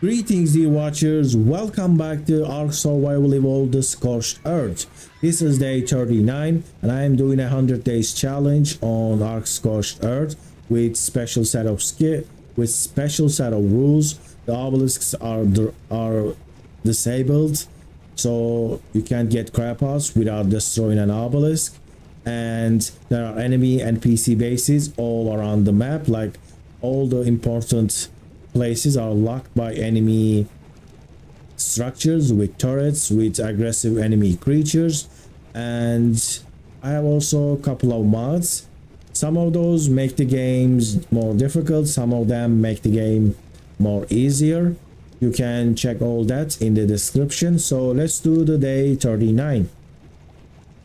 Greetings dear watchers, welcome back to ARK Survival Evolved the Scorched Earth. This is day 39 and I am doing a 100 days challenge on ARK Scorched Earth with special set of rules. The obelisks are disabled, so you can't get cryopods without destroying an obelisk, and there are enemy and PC bases all around the map. Like all the important places are locked by enemy structures with turrets with aggressive enemy creatures. And I have also a couple of mods. Some of those make the games more difficult, some of them make the game more easier. You can check all that in the description. So let's do the day 39.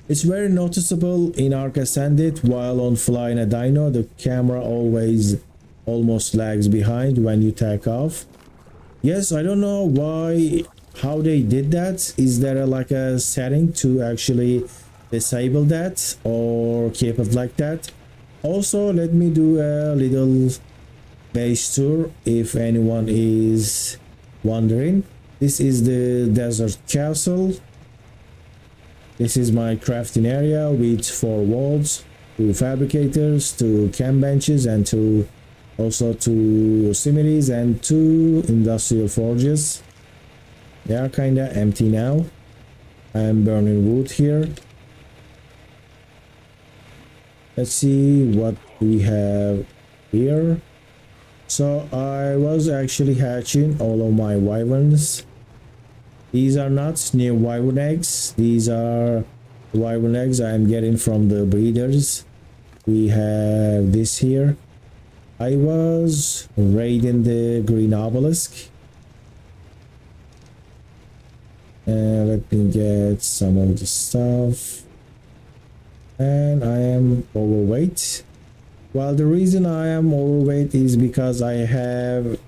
It's very noticeable in ARK Ascended while on flying a dino, the camera almost lags behind when you take off. Yes, I don't know how they did that. Is there like a setting to actually disable that or keep it like that? Also, let me do a little base tour if anyone is wondering. This is the desert castle. This is my crafting area with 4 walls, 2 fabricators, 2 camp benches, and 2 similes and 2 industrial forges. They are kinda empty now. I am burning wood here. Let's see what we have here. So I was actually hatching all of my wyverns. These are not new wyvern eggs. These are wyvern eggs I am getting from the breeders. We have this here. I was raiding the green obelisk. Let me get some of the stuff. And I am overweight. Well, the reason I am overweight is because I have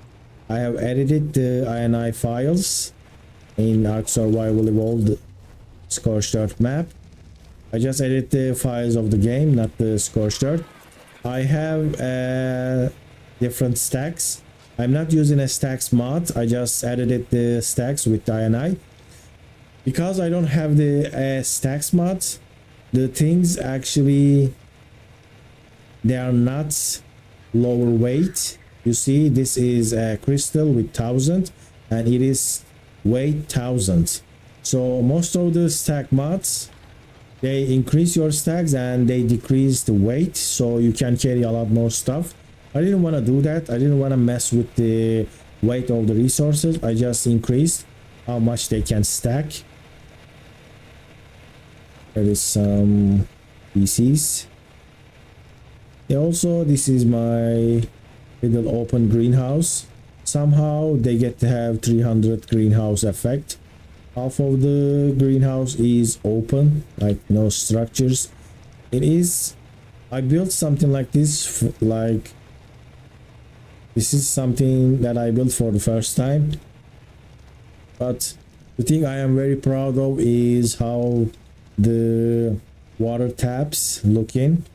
edited the INI files in ARK Survival Evolved Scorched Earth map. I just edit the files of the game, not the Scorched Earth. I have different stacks. I'm not using a stacks mod. I just edited the stacks with INI. Because I don't have the stacks mod, the things actually, they are not lower weight. You see, this is a crystal with 1000 and it is weight 1000. So most of the stack mods, they increase your stacks and they decrease the weight, so you can carry a lot more stuff. I didn't want to do that. I didn't want to mess with the weight of the resources. I just increased how much they can stack. There is some PCs. Also, this is my little open greenhouse. Somehow they get to have 300 greenhouse effect. Half of the greenhouse is open, like no structures. I built something like this, like this is something that I built for the first time. But the thing I am very proud of is how the water taps looking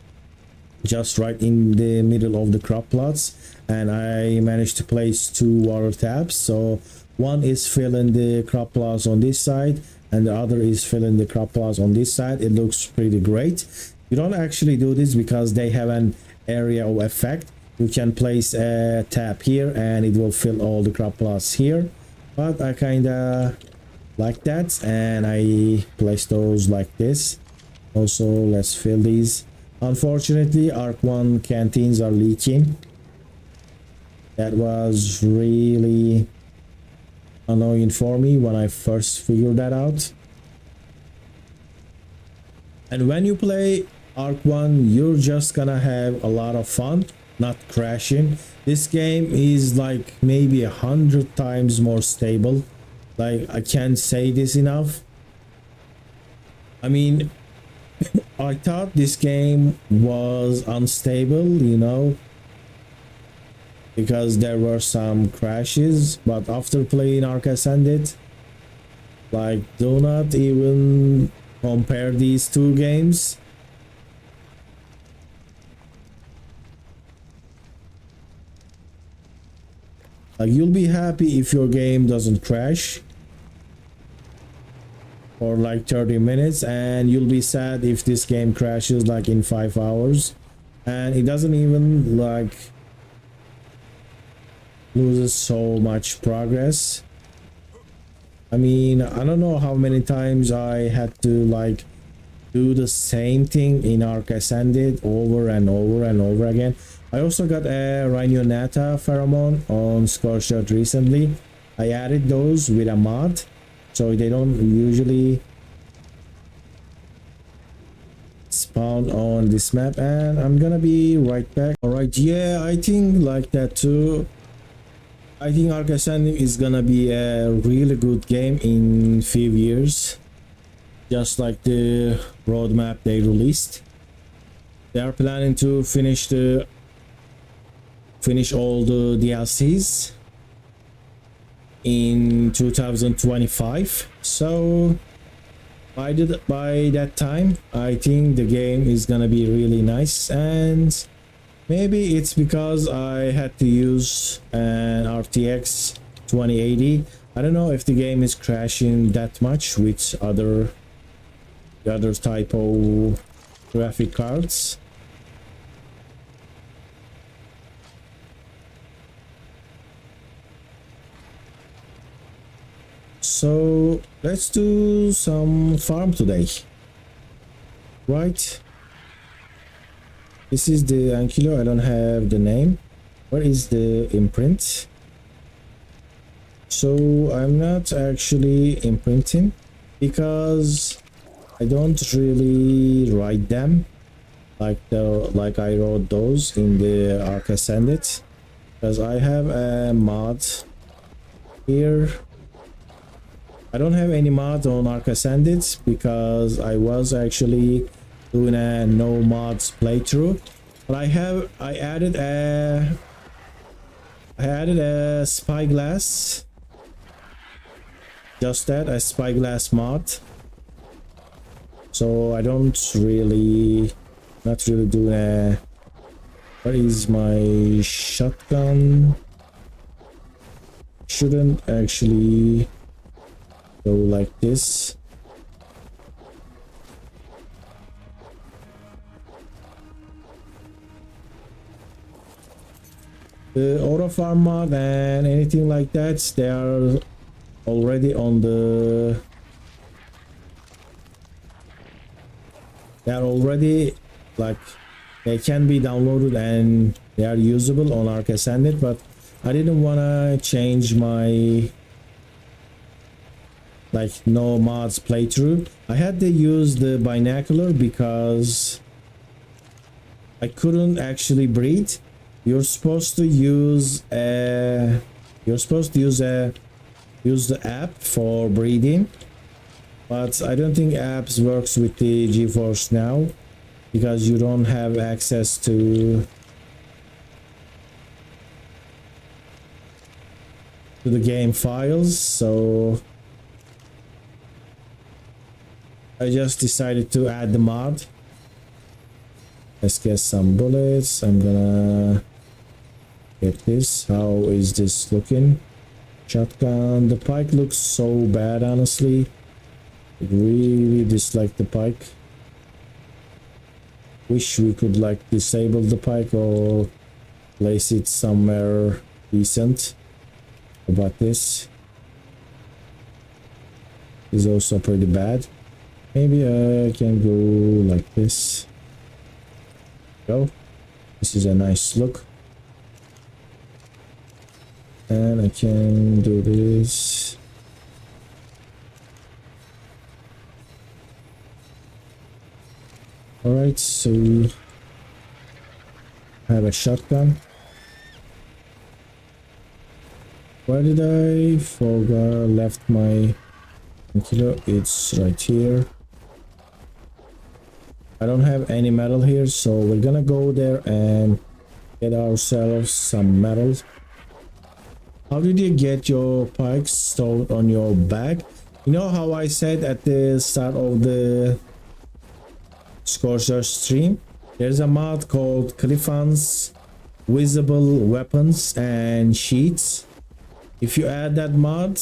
just right in the middle of the crop plots, and I managed to place 2 water taps. So one is filling the crop plots on this side and the other is filling the crop plots on this side. It looks pretty great. You don't actually do this because they have an area of effect. You can place a tap here and it will fill all the crop plots here, but I kinda like that and I place those like this. Also, let's fill these. Unfortunately, ARK 1 canteens are leaking. That was really annoying for me when I first figured that out. And when you play ARK 1, you're just gonna have a lot of fun, not crashing. This game is like maybe 100 times more stable. Like, I can't say this enough. I mean, I thought this game was unstable, you know, because there were some crashes, but after playing ARK Ascended, like, do not even compare these 2 games. You'll be happy if your game doesn't crash for like 30 minutes, and you'll be sad if this game crashes like in 5 hours, and it doesn't even like loses so much progress. I mean, I don't know how many times I had to like do the same thing in ARK Ascended over and over and over again. I also got a Rhynio pheromone on Scorched recently. I added those with a mod, so they don't usually spawn on this map, and I'm gonna be right back. All right, yeah, I think like that too. I think ARK Ascending is gonna be a really good game in few years, just like the roadmap they released. They are planning to finish all the DLCs in 2025. So by that time, I think the game is gonna be really nice, and maybe it's because I had to use an RTX 2080. I don't know if the game is crashing that much with other type of graphic cards. So let's do some farm today, right? This is the Ankylo. I don't have the name. Where is the imprint? So I'm not actually imprinting because I don't really write them like I wrote those in the ARK Ascended, because I have a mod here. I don't have any mod on ARK Ascended because I was actually doing a no mods playthrough, but I added a spyglass, just that, a spyglass mod. So I don't really not really doing a, where is my shotgun? Shouldn't actually go like this. The auto farm mod and anything like that, they are already on the, they are already like, they can be downloaded and they are usable on ARK Ascended, but I didn't want to change my like no mods playthrough. I had to use the binocular because I couldn't actually breed. You're supposed to use the app for breeding, but I don't think apps works with the GeForce Now because you don't have access to the game files. So I just decided to add the mod. Let's get some bullets. I'm gonna get this. How is this looking? Shotgun. The pike looks so bad, honestly. I really dislike the pike. Wish we could like disable the pike or place it somewhere decent. How about this? Is also pretty bad. Maybe I can go like this. Go. This is a nice look. And I can do this. Alright, so I have a shotgun. Where did I forgot left my kilo? It's right here. I don't have any metal here, so we're gonna go there and get ourselves some metal. How did you get your pikes stored on your back? You know how I said at the start of the Scorched stream, there's a mod called Cliffans Visible Weapons and Sheaths. if you add that mod,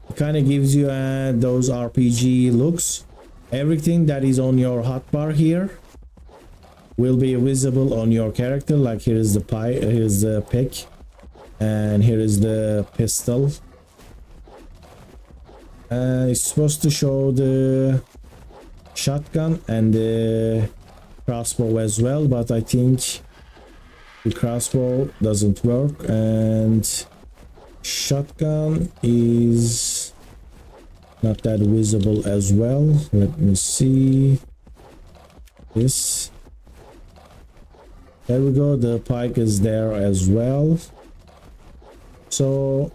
it kind of gives you those RPG looks. Everything that is on your hotbar here will be visible on your character. Like here is the here's the pick, and here is the pistol. It's supposed to show the shotgun and the crossbow as well, but I think the crossbow doesn't work, and shotgun is not that visible as well. Let me see this. There we go, the pike is there as well. So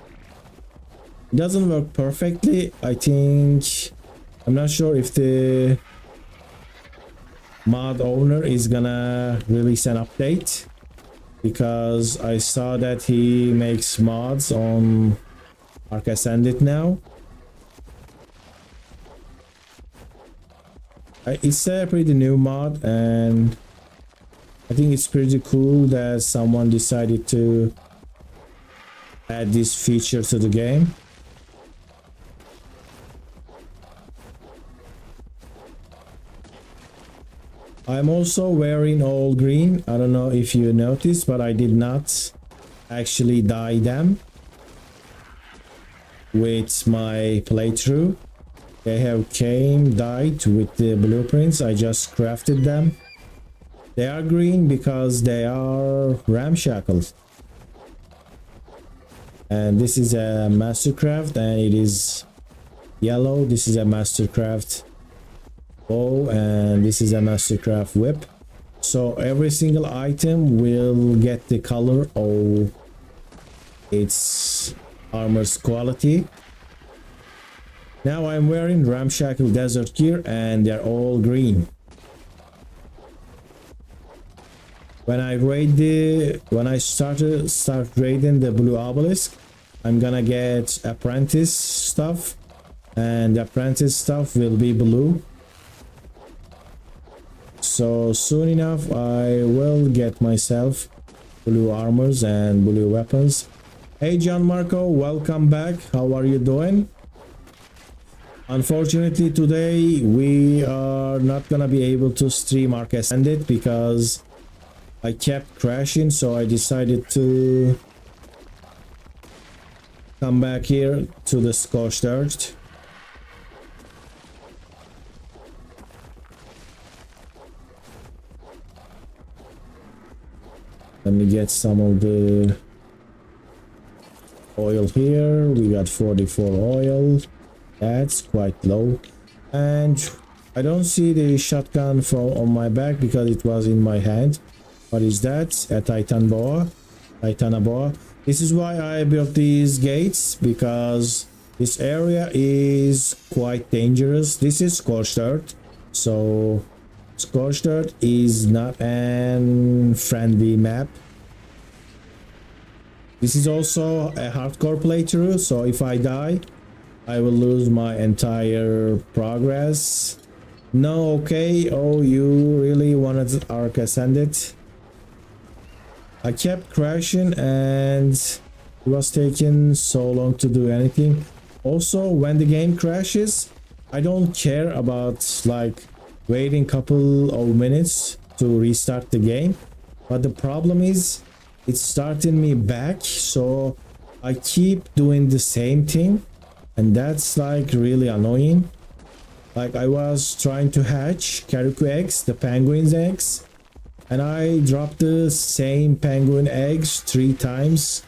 it doesn't work perfectly. I think, I'm not sure if the mod owner is gonna release an update, because I saw that he makes mods on ARK Ascended now. It's a pretty new mod, and I think it's pretty cool that someone decided to add this feature to the game. I'm also wearing all green. I don't know if you noticed, but I did not actually dye them with my playthrough. They have came dyed with the blueprints. I just crafted them. They are green because they are ramshackled. And this is a mastercraft, and it is yellow. This is a mastercraft bow, and this is a mastercraft whip. So every single item will get the color of its armor's quality. Now I'm wearing ramshackle desert gear, and they're all green. When I start raiding the blue obelisk, I'm gonna get apprentice stuff, and the apprentice stuff will be blue. So soon enough I will get myself blue armors and blue weapons. Hey John Marco, welcome back. How are you doing? Unfortunately today we are not gonna be able to stream ARK Ascended because I kept crashing, so I decided to come back here to the Scorched Earth. Let me get some of the oil here. We got 44 oil. That's quite low. And I don't see the shotgun on my back because it was in my hand. What is that? A Titana boa. This is why I built these gates, because this area is quite dangerous. This is Scorched Earth, so Scorched Earth is not an friendly map. This is also a hardcore playthrough, so if I die, I will lose my entire progress. No, okay. Oh, you really wanted ARK Ascended? I kept crashing and it was taking so long to do anything. Also, when the game crashes, I don't care about like waiting couple of minutes to restart the game, but the problem is it's starting me back, so I keep doing the same thing, and that's like really annoying. Like I was trying to hatch Kariku eggs, the penguin's eggs, and I dropped the same penguin eggs 3 times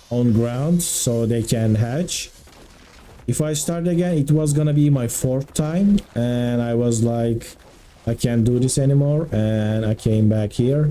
on ground so they can hatch. If I start again, it was gonna be my 4th time, and I was like, I can't do this anymore, and I came back here.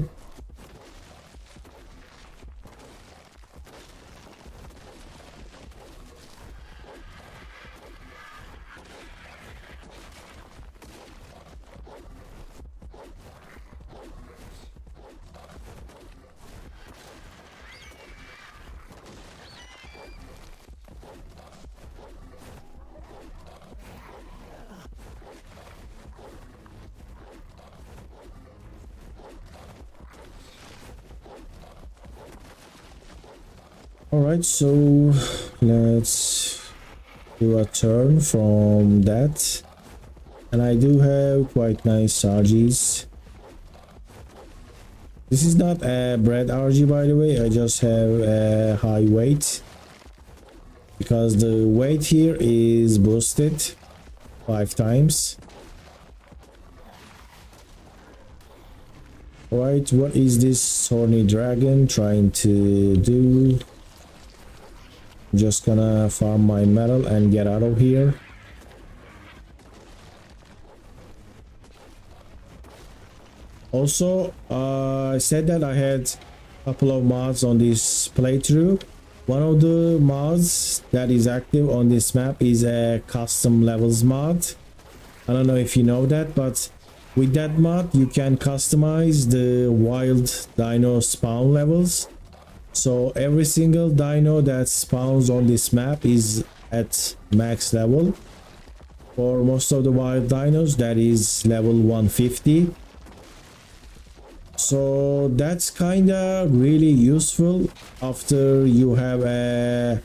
Alright, so let's do a turn from that. And I do have quite nice RGs. This is not a bread RG, by the way. I just have a high weight because the weight here is boosted 5 times. Alright, what is this horny dragon trying to do? I'm just gonna farm my metal and get out of here. Also, I said that I had a couple of mods on this playthrough. One of the mods that is active on this map is a custom levels mod. I don't know if you know that, but with that mod you can customize the wild dino spawn levels. So every single dino that spawns on this map is at max level. For most of the wild dinos, that is level 150. So that's kinda really useful after you have a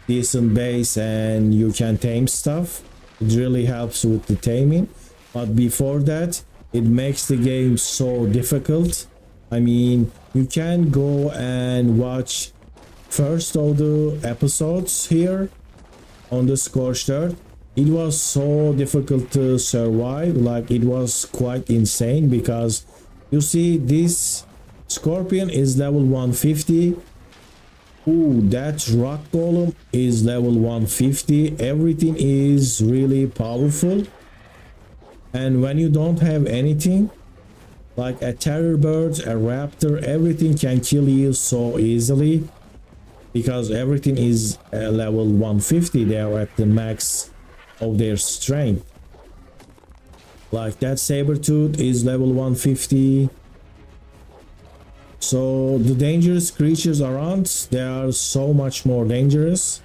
decent base and you can tame stuff. It really helps with the taming, but before that it makes the game so difficult. I mean, you can go and watch first of the episodes here on the Scorched Earth. It was so difficult to survive, like it was quite insane, because you see this scorpion is level 150. Ooh, that rock golem is level 150. Everything is really powerful. And when you don't have anything, like a terror bird, a raptor, everything can kill you so easily, because everything is level 150. They are at the max of their strength. Like that saber-tooth is level 150. So the dangerous creatures around, they are so much more dangerous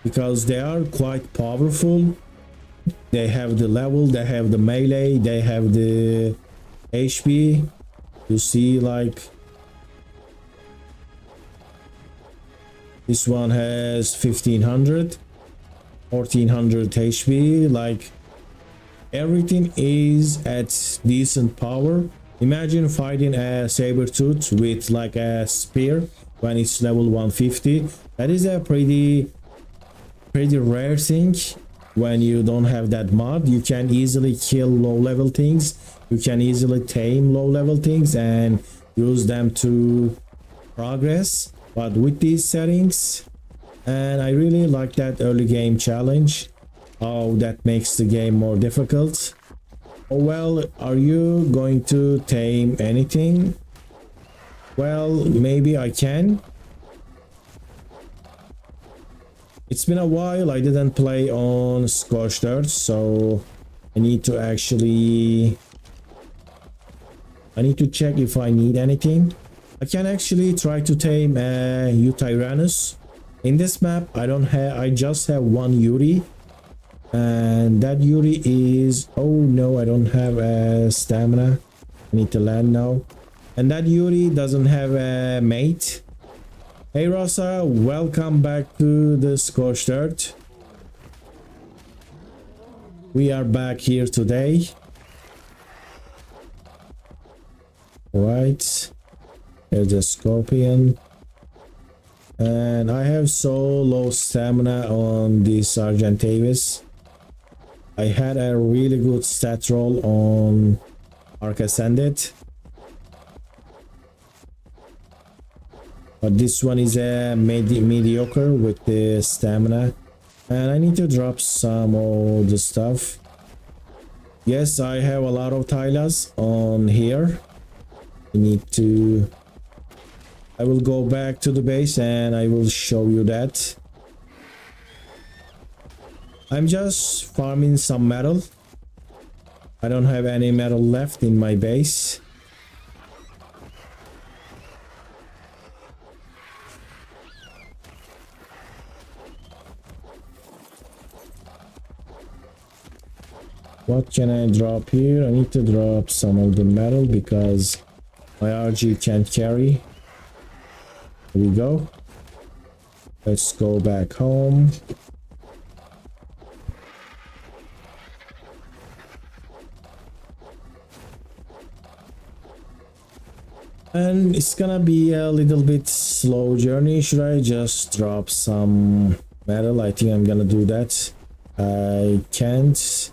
because they are quite powerful. They have the level, they have the melee, they have the HP. You see, like this one has 1500, 1400 HP. Like everything is at decent power. Imagine fighting a saber-tooth with like a spear when it's level 150. That is a pretty rare thing. When you don't have that mod, you can easily kill low level things, you can easily tame low level things and use them to progress. But with these settings, and I really like that early game challenge, how that makes the game more difficult. Oh well, are you going to tame anything? Well, maybe I can. It's been a while, I didn't play on Scorched Earth, so I need to check if I need anything. I can actually try to tame a Tyrannus. In this map, I just have one Yuri. And that Yuri is, oh no, I don't have a stamina. I need to land now. And that Yuri doesn't have a mate. Hey Rosa, welcome back to the Scorched Earth. We are back here today. Right, there's a scorpion. And I have so low stamina on the Sergeant Davis. I had a really good stat roll on ARK Ascended. But this one is a mediocre with the stamina. And I need to drop some of the stuff. Yes, I have a lot of Tylas on here. I will go back to the base and I will show you that. I'm just farming some metal. I don't have any metal left in my base. What can I drop here? I need to drop some of the metal because my RG can't carry. Here we go. Let's go back home. And it's gonna be a little bit slow journey. Should I just drop some metal? I think I'm gonna do that. I can't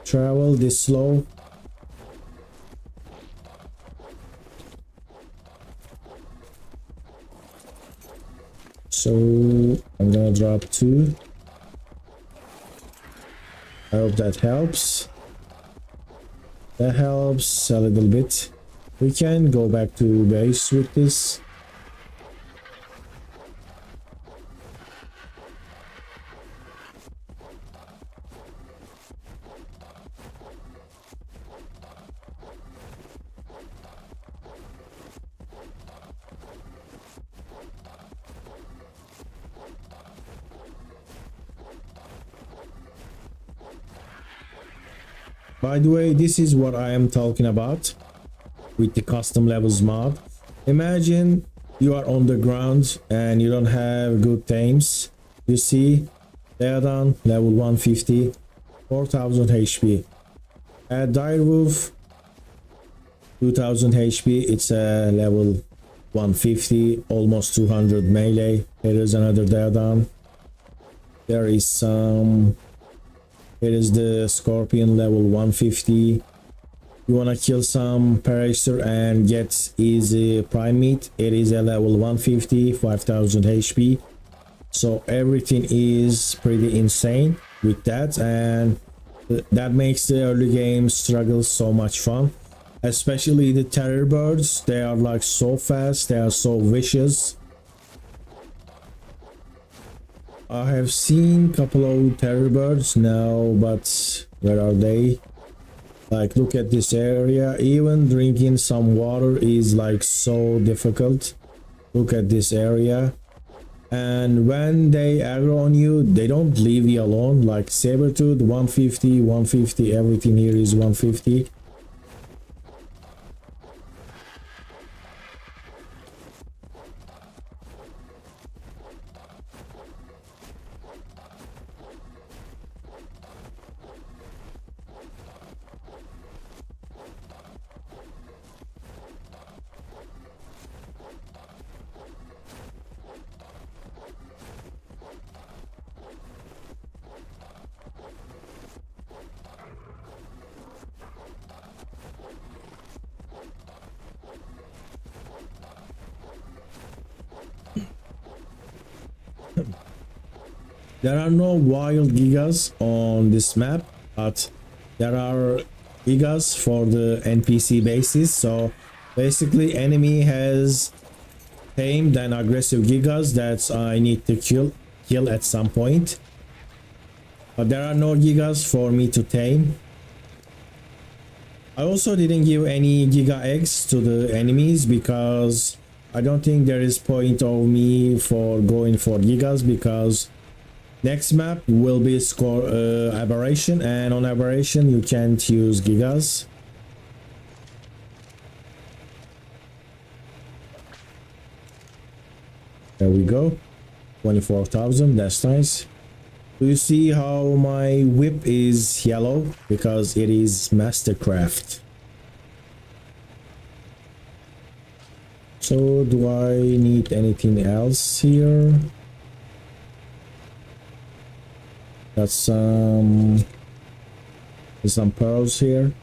travel this slow. So I'm gonna drop 2. I hope that helps. That helps a little bit. We can go back to base with this. By the way, this is what I am talking about with the custom levels mod. Imagine you are on the ground and you don't have good tames. You see, Theodon level 150, 4000 HP. At Direwolf, 2000 HP. It's a level 150, almost 200 melee. Here is another Theodon. There is some. Here is the Scorpion level 150. You wanna kill some Paracer and get easy prime meat. It is a level 150, 5000 HP. So everything is pretty insane with that, and that makes the early game struggle so much fun. Especially the terror birds. They are like so fast, they are so vicious. I have seen a couple of terror birds now, but where are they? Like, look at this area. Even drinking some water is like so difficult. Look at this area. And when they aggro on you, they don't leave you alone. Like Sabertooth 150, 150, everything here is 150. There are no wild gigas on this map, but there are gigas for the NPC bases. So basically enemy has tamed and aggressive gigas that I need to kill at some point. But there are no gigas for me to tame. I also didn't give any giga eggs to the enemies because I don't think there is point of me for going for gigas, because next map will be aberration, and on aberration you can't use gigas. There we go, 24,000. That's nice. Do you see how my whip is yellow? Because it is mastercraft. So do I need anything else here? Got some pearls here.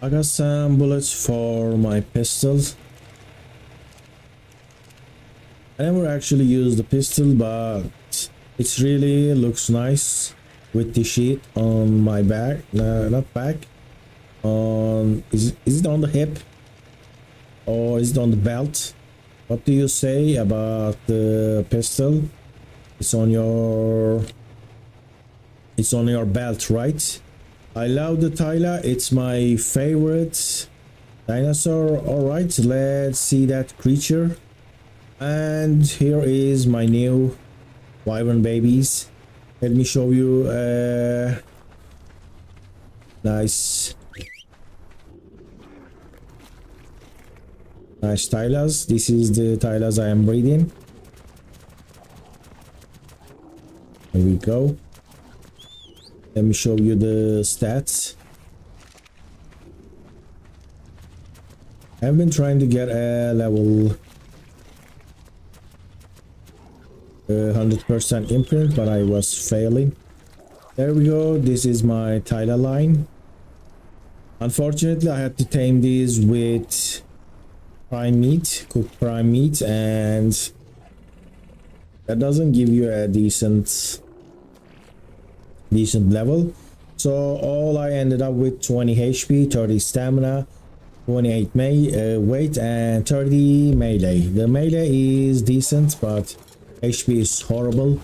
I got some bullets for my pistols. I never actually used the pistol, but it really looks nice with the sheath on my back. No, not back. On is it on the hip or is it on the belt? What do you say about the pistol? It's on your belt, right? I love the Tyla. It's my favorite dinosaur. All right, let's see that creature. And here is my new wyvern babies. Let me show you nice Tylas. This is the Tylas I am breeding. Here we go. Let me show you the stats. I've been trying to get a level 100% imprint, but I was failing. There we go. This is my Tyla line. Unfortunately, I had to tame these with prime meat, cooked prime meat, and that doesn't give you a decent level. So all I ended up with 20 HP, 30 stamina, 28 weight, and 30 melee. The melee is decent, but HP is horrible.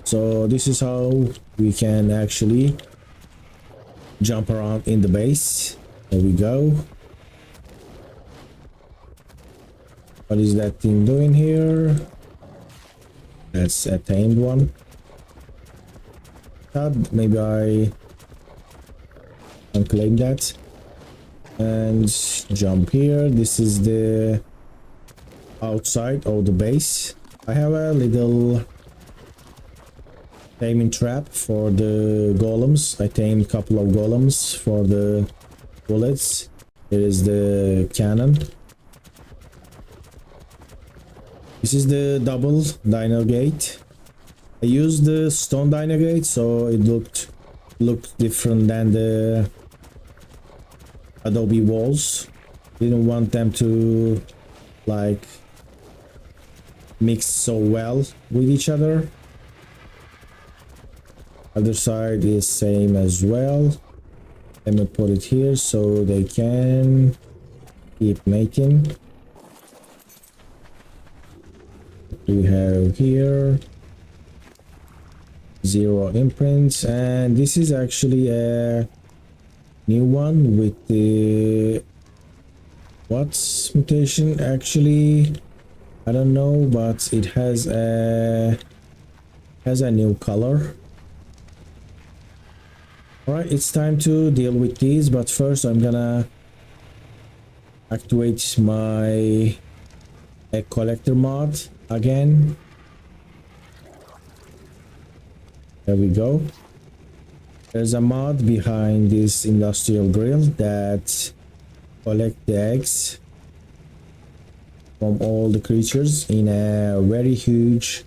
So this is how we can actually jump around in the base. There we go. What is that thing doing here? That's a tamed one. Maybe I unclaim that and jump here. This is the outside of the base. I have a little taming trap for the golems. I tamed a couple of golems for the bullets. Here is the cannon. This is the double dino gate. I used the stone dino gate, so it looked different than the adobe walls. Didn't want them to like mix so well with each other. Other side is same as well. Let me put it here so they can keep mating. What do we have here? 0 imprints, and this is actually a new one with the what's mutation actually, I don't know, but it has a new color. All right, it's time to deal with these, but first I'm gonna activate my collector mod again. There we go. There's a mod behind this industrial grill that collect the eggs from all the creatures in a very huge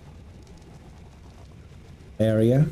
area.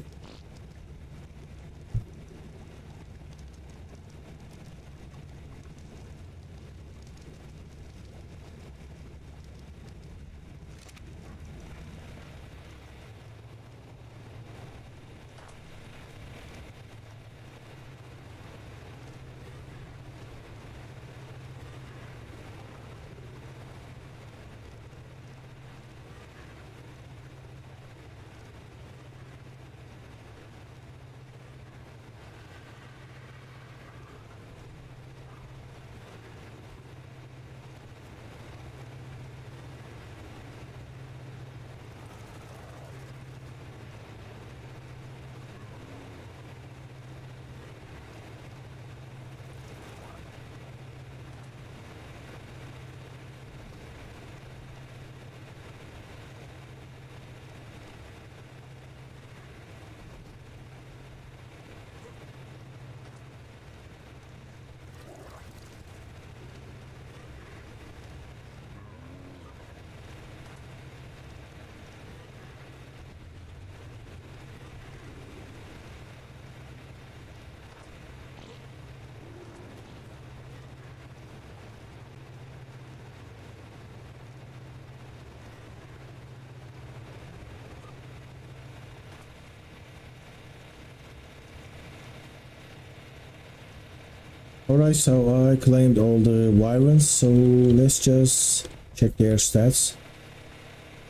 Alright, so I claimed all the wyverns, so let's just check their stats.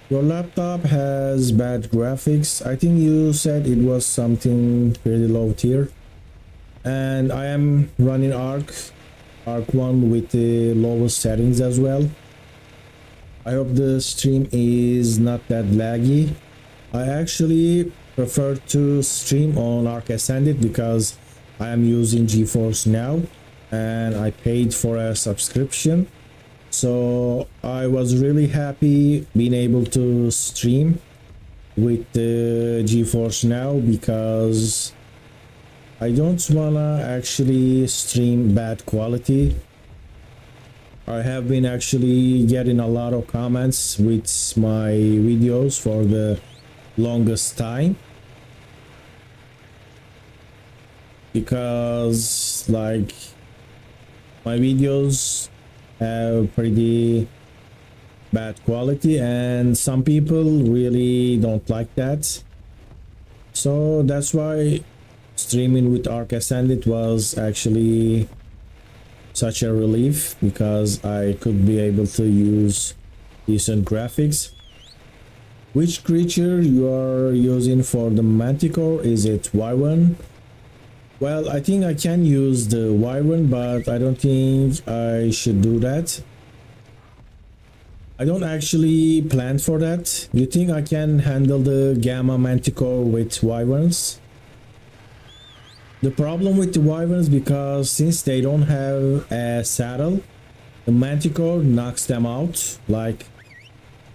Your laptop has bad graphics. I think you said it was something pretty low tier. And I am running ARK 1 with the lowest settings as well. I hope the stream is not that laggy. I actually prefer to stream on ARK Ascended because I am using GeForce now and I paid for a subscription. So I was really happy being able to stream with the GeForce now because I don't wanna actually stream bad quality. I have been actually getting a lot of comments with my videos for the longest time because like my videos have pretty bad quality and some people really don't like that, so that's why streaming with ARK Ascended was actually such a relief because I could be able to use decent graphics. Which creature you are using for the manticore? Is it wyvern? Well, I think I can use the wyvern, but I don't think I should do that. I don't actually plan for that. You think I can handle the gamma manticore with wyverns? The problem with the wyverns, because since they don't have a saddle, the manticore knocks them out. Like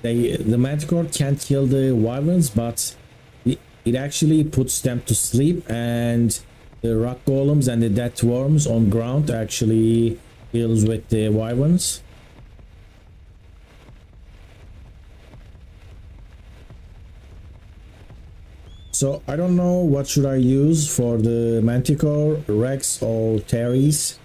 the manticore can't kill the wyverns, but it actually puts them to sleep, and the rock golems and the death worms on ground actually deals with the wyverns. So I don't know what should I use for the manticore, Rex or Teres.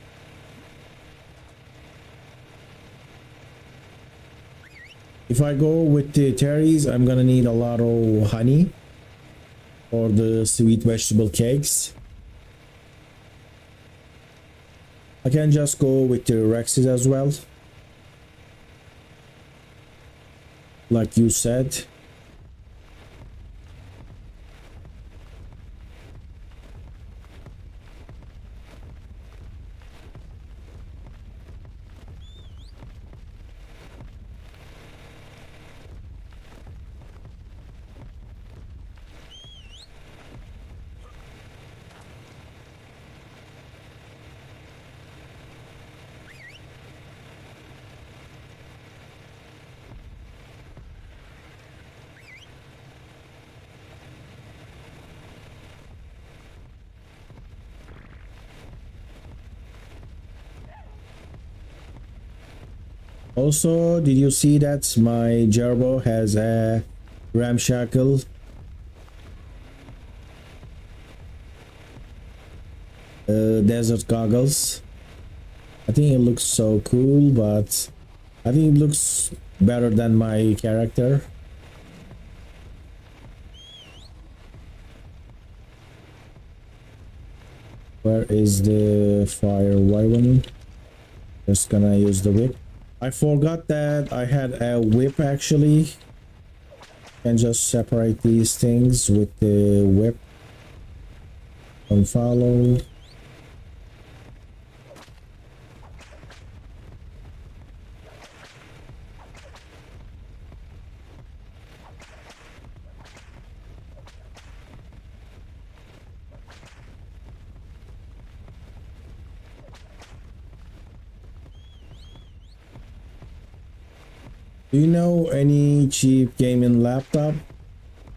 If I go with the Teres, I'm gonna need a lot of honey for the sweet vegetable cakes. I can just go with the Rexes as well, like you said. Also, did you see that my gerbo has a ramshackle desert goggles? I think it looks so cool, but I think it looks better than my character. Where is the fire wyvern? Just gonna use the whip. I forgot that I had a whip actually. Can just separate these things with the whip. Unfollow. Do you know any cheap gaming laptop?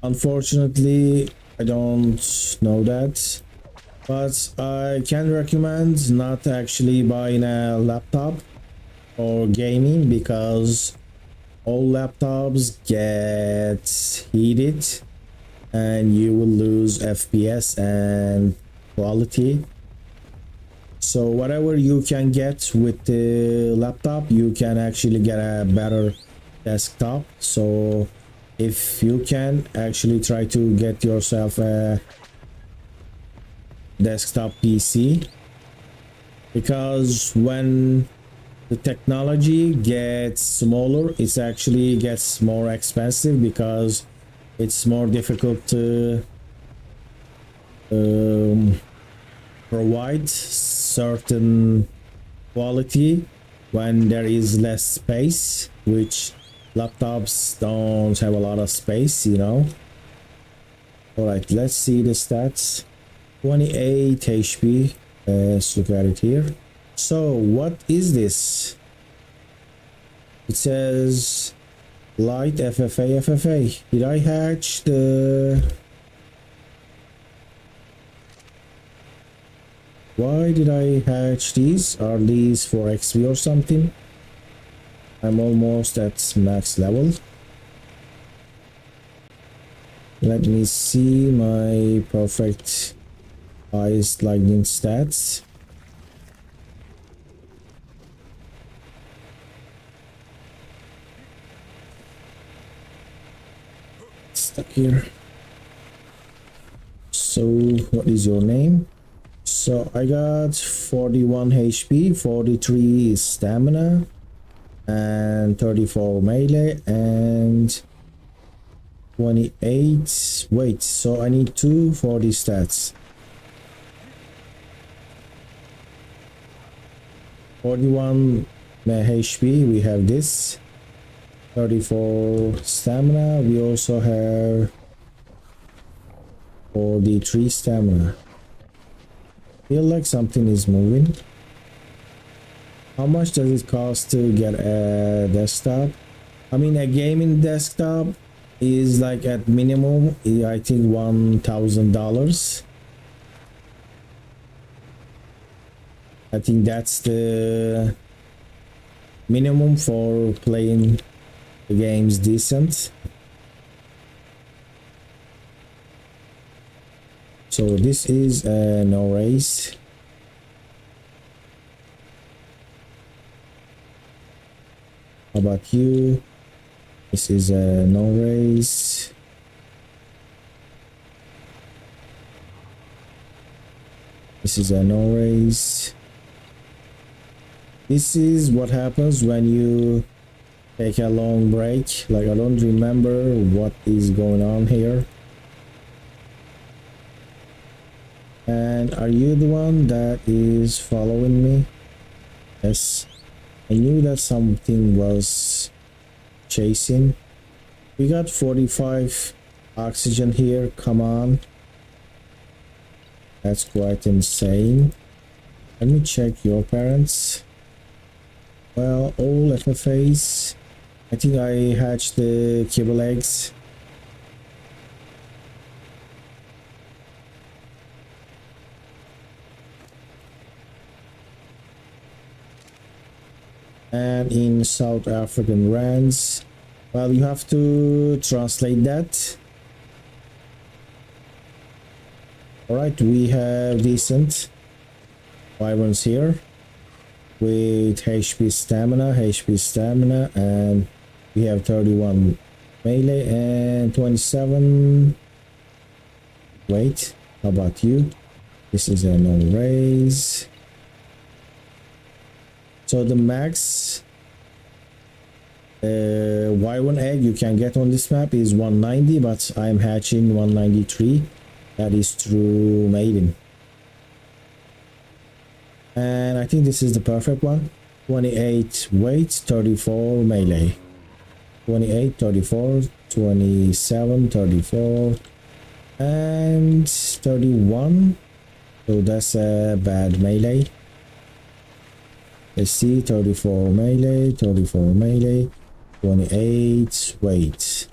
Unfortunately, I don't know that, but I can recommend not actually buying a laptop for gaming because all laptops get heated and you will lose FPS and quality. So whatever you can get with the laptop, you can actually get a better desktop. So if you can actually try to get yourself a desktop PC, because when the technology gets smaller, it actually gets more expensive because it's more difficult to provide certain quality when there is less space, which laptops don't have a lot of space, you know. All right, let's see the stats. 28 HP. Let's look at it here. So what is this? It says light FFA. Did I hatch the... Why did I hatch these? Are these for XP or something? I'm almost at max level. Let me see my perfect highest lightning stats. Stuck here. So what is your name? So I got 41 HP, 43 stamina, and 34 melee, and 28. Wait, so I need 2 for these stats. 41 HP, we have this. 34 stamina, we also have 43 stamina. Feel like something is moving. How much does it cost to get a desktop? I mean, a gaming desktop is like at minimum, I think $1,000. I think that's the minimum for playing the games decent. So this is no race. How about you? This is no race. This is a no race. This is what happens when you take a long break. Like, I don't remember what is going on here. And are you the one that is following me? Yes. I knew that something was chasing. We got 45 oxygen here. Come on. That's quite insane. Let me check your parents. Well, all FFAs. I think I hatched the kibble eggs. And in South African rands, well, you have to translate that. All right, we have decent wyverns here with HP stamina, and we have 31 melee and 27. Wait, how about you? This is a no raise. So the max wyvern egg you can get on this map is 190, but I'm hatching 193. That is through maiden. And I think this is the perfect one. 28 weight, 34 melee. 28, 34, 27, 34, and 31. So that's a bad melee. Let's see, 34 melee, 28 weight.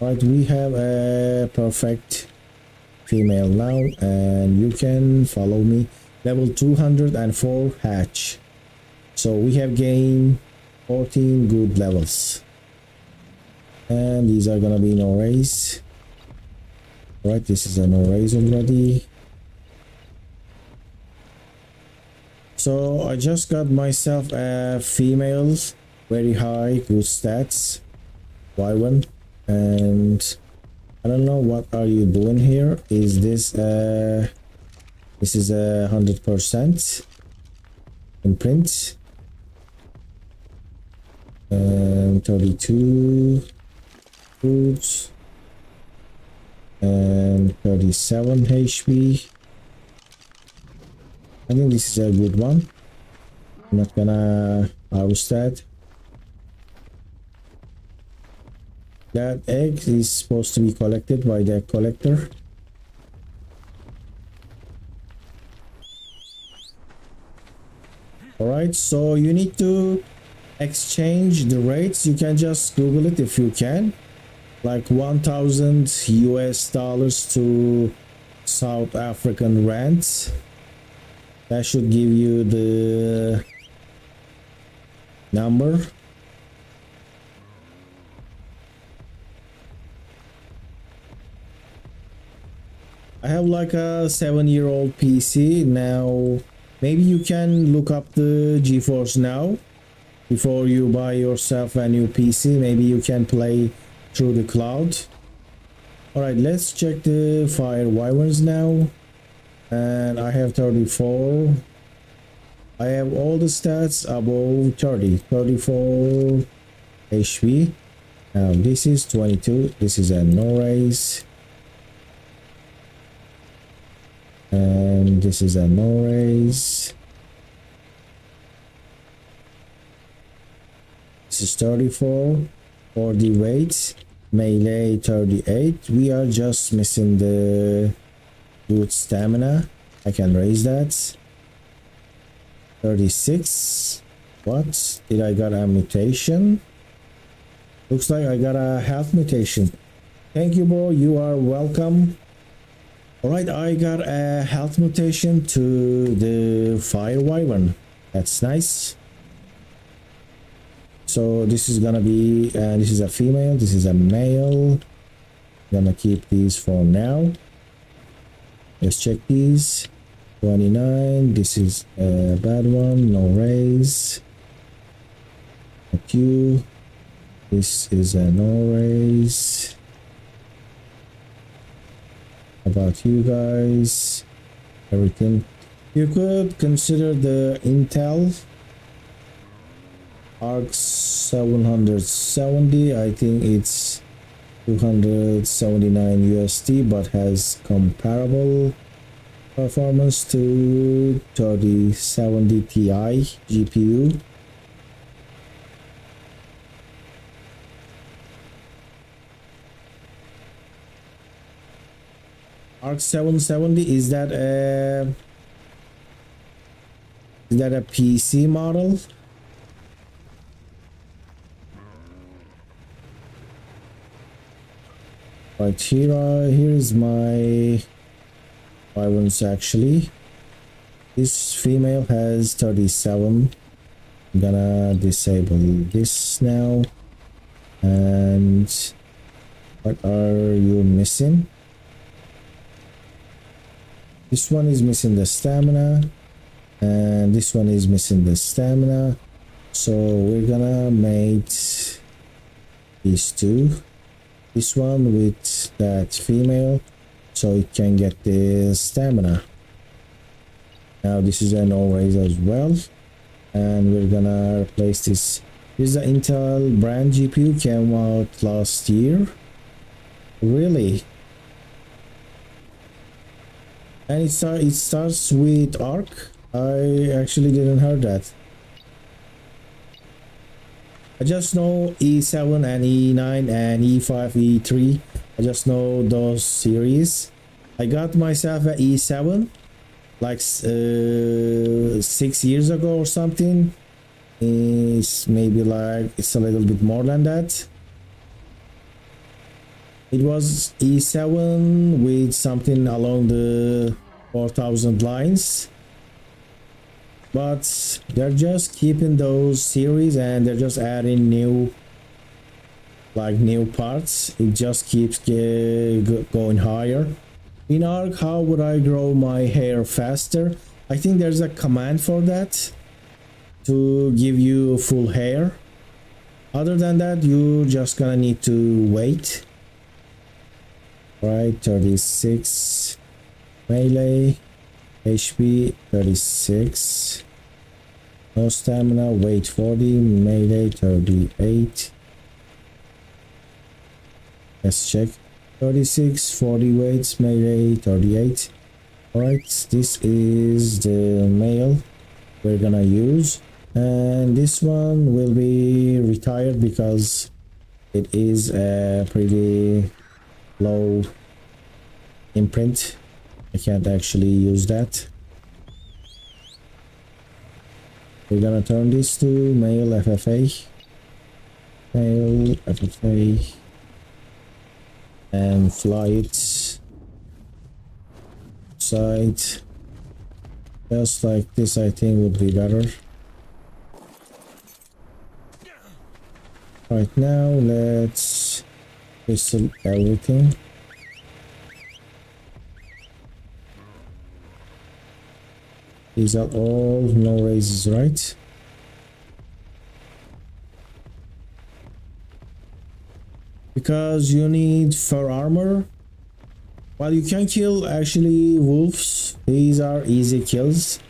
Right, we have a perfect female now, and you can follow me. Level 204 hatch. So we have gained 14 good levels. And these are gonna be no race. Right, this is a no race already. So I just got myself a female, very high, good stats, wyvern, and I don't know what are you doing here. Is this this is 100%? imprint. 32 foods and 37 HP. I think this is a good one. I'm not gonna harvest that. That egg is supposed to be collected by the collector. Alright, so you need to exchange the rates. You can just Google it if you can. Like 1,000 US dollars to South African rands. That should give you the number. I have like a 7-year-old PC now. Maybe you can look up the GeForce Now before you buy yourself a new PC. Maybe you can play through the cloud. Alright, let's check the fire wyverns now. And I have 34. I have all the stats above 30. 34 HP. Now this is 22. This is a no raise. And this is a no raise. This is 34 for the weight. Melee 38. We are just missing the good stamina. I can raise that. 36. What? Did I got a mutation? Looks like I got a health mutation. Thank you, bro. You are welcome. Alright, I got a health mutation to the fire wyvern. That's nice. So this is gonna be, this is a female, this is a male. Gonna keep these for now. Let's check these. 29, this is a bad one, no raise. Thank you. This is a no raise. About you guys, everything. You could consider the Intel ARK 770. I think it's 279 USD, but has comparable performance to 3070 Ti GPU. ARK 770, is that a PC model? Right here, here is my wyverns actually. This female has 37. I'm gonna disable this now. And what are you missing? This one is missing the stamina, and this one is missing the stamina. So we're gonna mate these two. This one with that female, so it can get the stamina. Now this is a no raise as well, and we're gonna replace this. This is the Intel brand GPU, came out last year. Really? And it starts with ARK. I actually didn't heard that. I just know E7 and E9 and E5, E3. I just know those series. I got myself an E7 like 6 years ago or something. It's maybe like, it's a little bit more than that. It was E7 with something along the 4000 lines, but they're just keeping those series and they're just adding new parts. It just keeps going higher. In ARK, how would I grow my hair faster? I think there's a command for that to give you full hair. Other than that, you're just gonna need to wait. Right, 36 melee, HP 36. No stamina, weight 40, melee 38. Let's check. 36, 40 weights, melee 38. Alright, this is the male we're gonna use. And this one will be retired because it is a pretty low imprint. I can't actually use that. We're gonna turn this to male FFA. Male FFA. And fly it side. Just like this, I think would be better. Right now, let's whistle everything. These are all no raises, right? Because you need fur armor. Well, you can kill actually wolves. These are easy kills.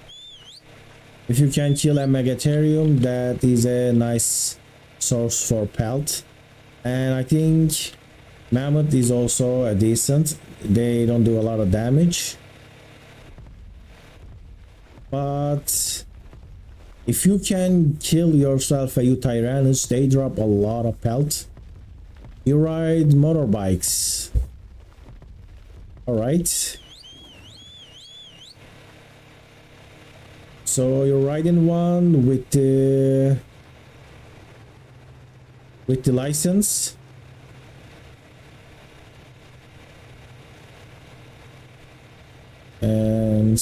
If you can kill a megatherium, that is a nice source for pelt. And I think mammoth is also a decent. They don't do a lot of damage. But if you can kill yourself a Tyrannus, they drop a lot of pelt. You ride motorbikes. Alright. So you're riding one with the license. And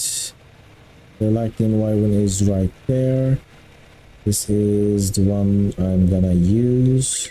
the lightning wyvern is right there. This is the one I'm gonna use.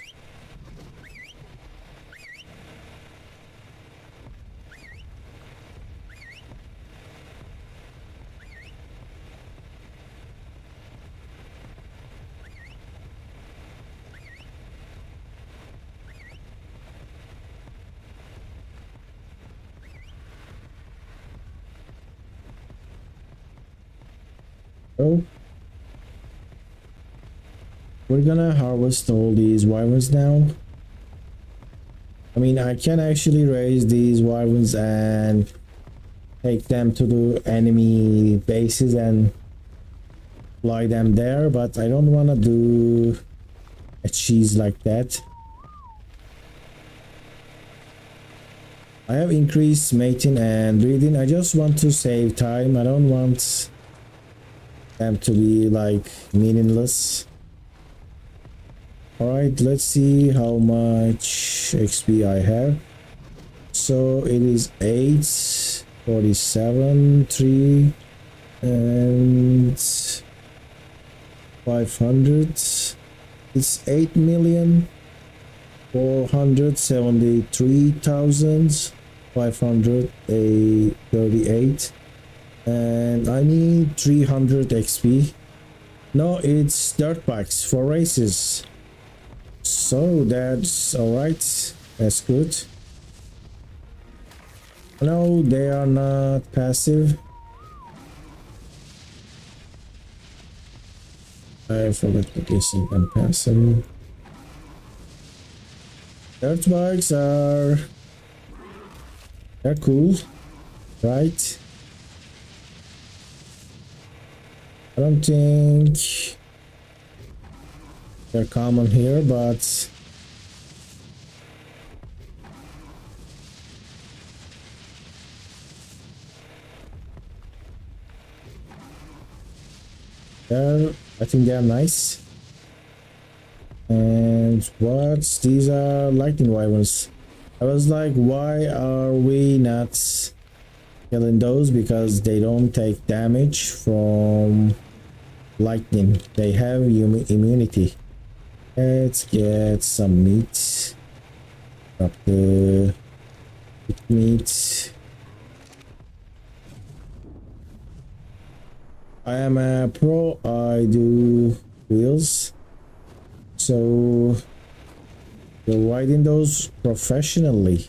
So we're gonna harvest all these wyverns now. I mean, I can actually raise these wyverns and take them to the enemy bases and fly them there, but I don't want to do a cheese like that. I have increased mating and breeding. I just want to save time. I don't want them to be like meaningless. All right, let's see how much XP I have. So it is 8, 47, 3, and 500. It's 8,473,538, and I need 300 XP. No, it's dirt bikes for races. So that's all right. That's good. No, they are not passive. I forgot that this is unpassive. Dirt bikes they're cool, right? I don't think they're common here, but I think they're nice. And what's these are lightning wyverns. I was like, why are we not killing those? Because they don't take damage from lightning. They have immunity. Let's get some meat. Drop the meat. I am a pro. I do wheels. So you're riding those professionally.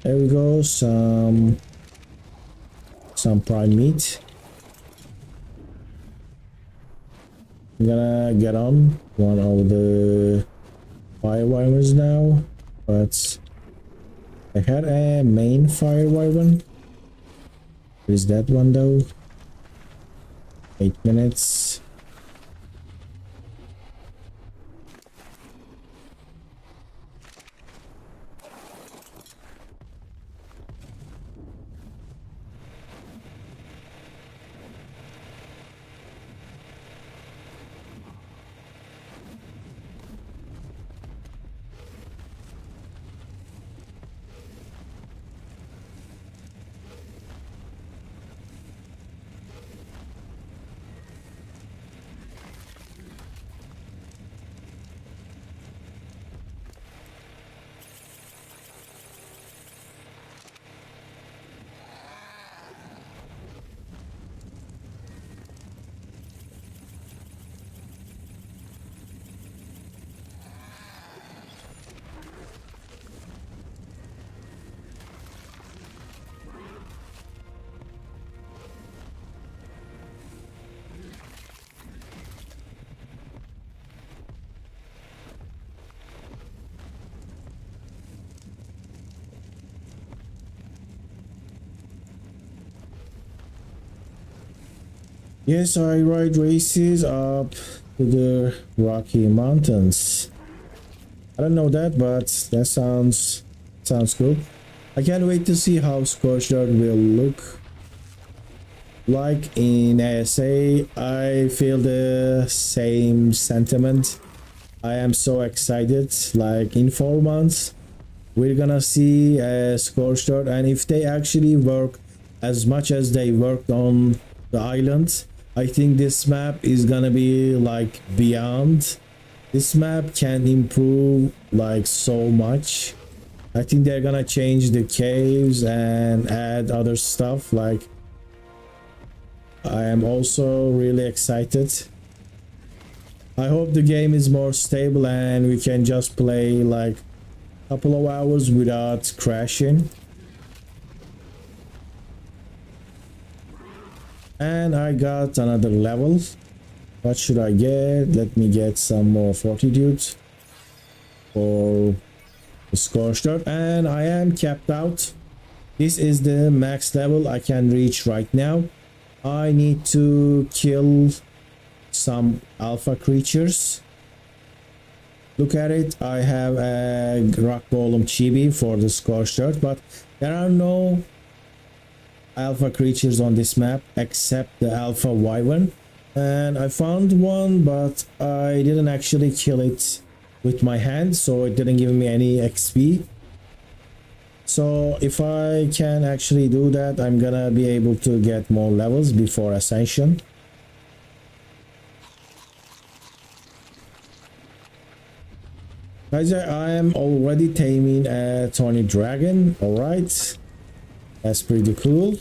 There we go. Some some prime meat. I'm gonna get on one of the fire wyverns now, but I had a main fire wyvern. Where's that one though? 8 minutes. Yes, I ride races up to the Rocky Mountains. I don't know that, but that sounds cool. I can't wait to see how Scorched will look like in ASA. I feel the same sentiment. I am so excited. Like in 4 months, we're gonna see Scorched, and if they actually work as much as they worked on the island, I think this map is gonna be like beyond. This map can improve like so much. I think they're gonna change the caves and add other stuff. Like, I am also really excited. I hope the game is more stable and we can just play like a couple of hours without crashing. And I got another level. What should I get? Let me get some more fortitude for the Scorched, and I am capped out. This is the max level I can reach right now. I need to kill some alpha creatures. Look at it. I have a rock golem chibi for the Scorched, but there are no alpha creatures on this map except the alpha wyvern, and I found one, but I didn't actually kill it with my hand, so it didn't give me any XP. So if I can actually do that, I'm gonna be able to get more levels before ascension. Kaizer, I am already taming a Tony Dragon. Alright, that's pretty cool.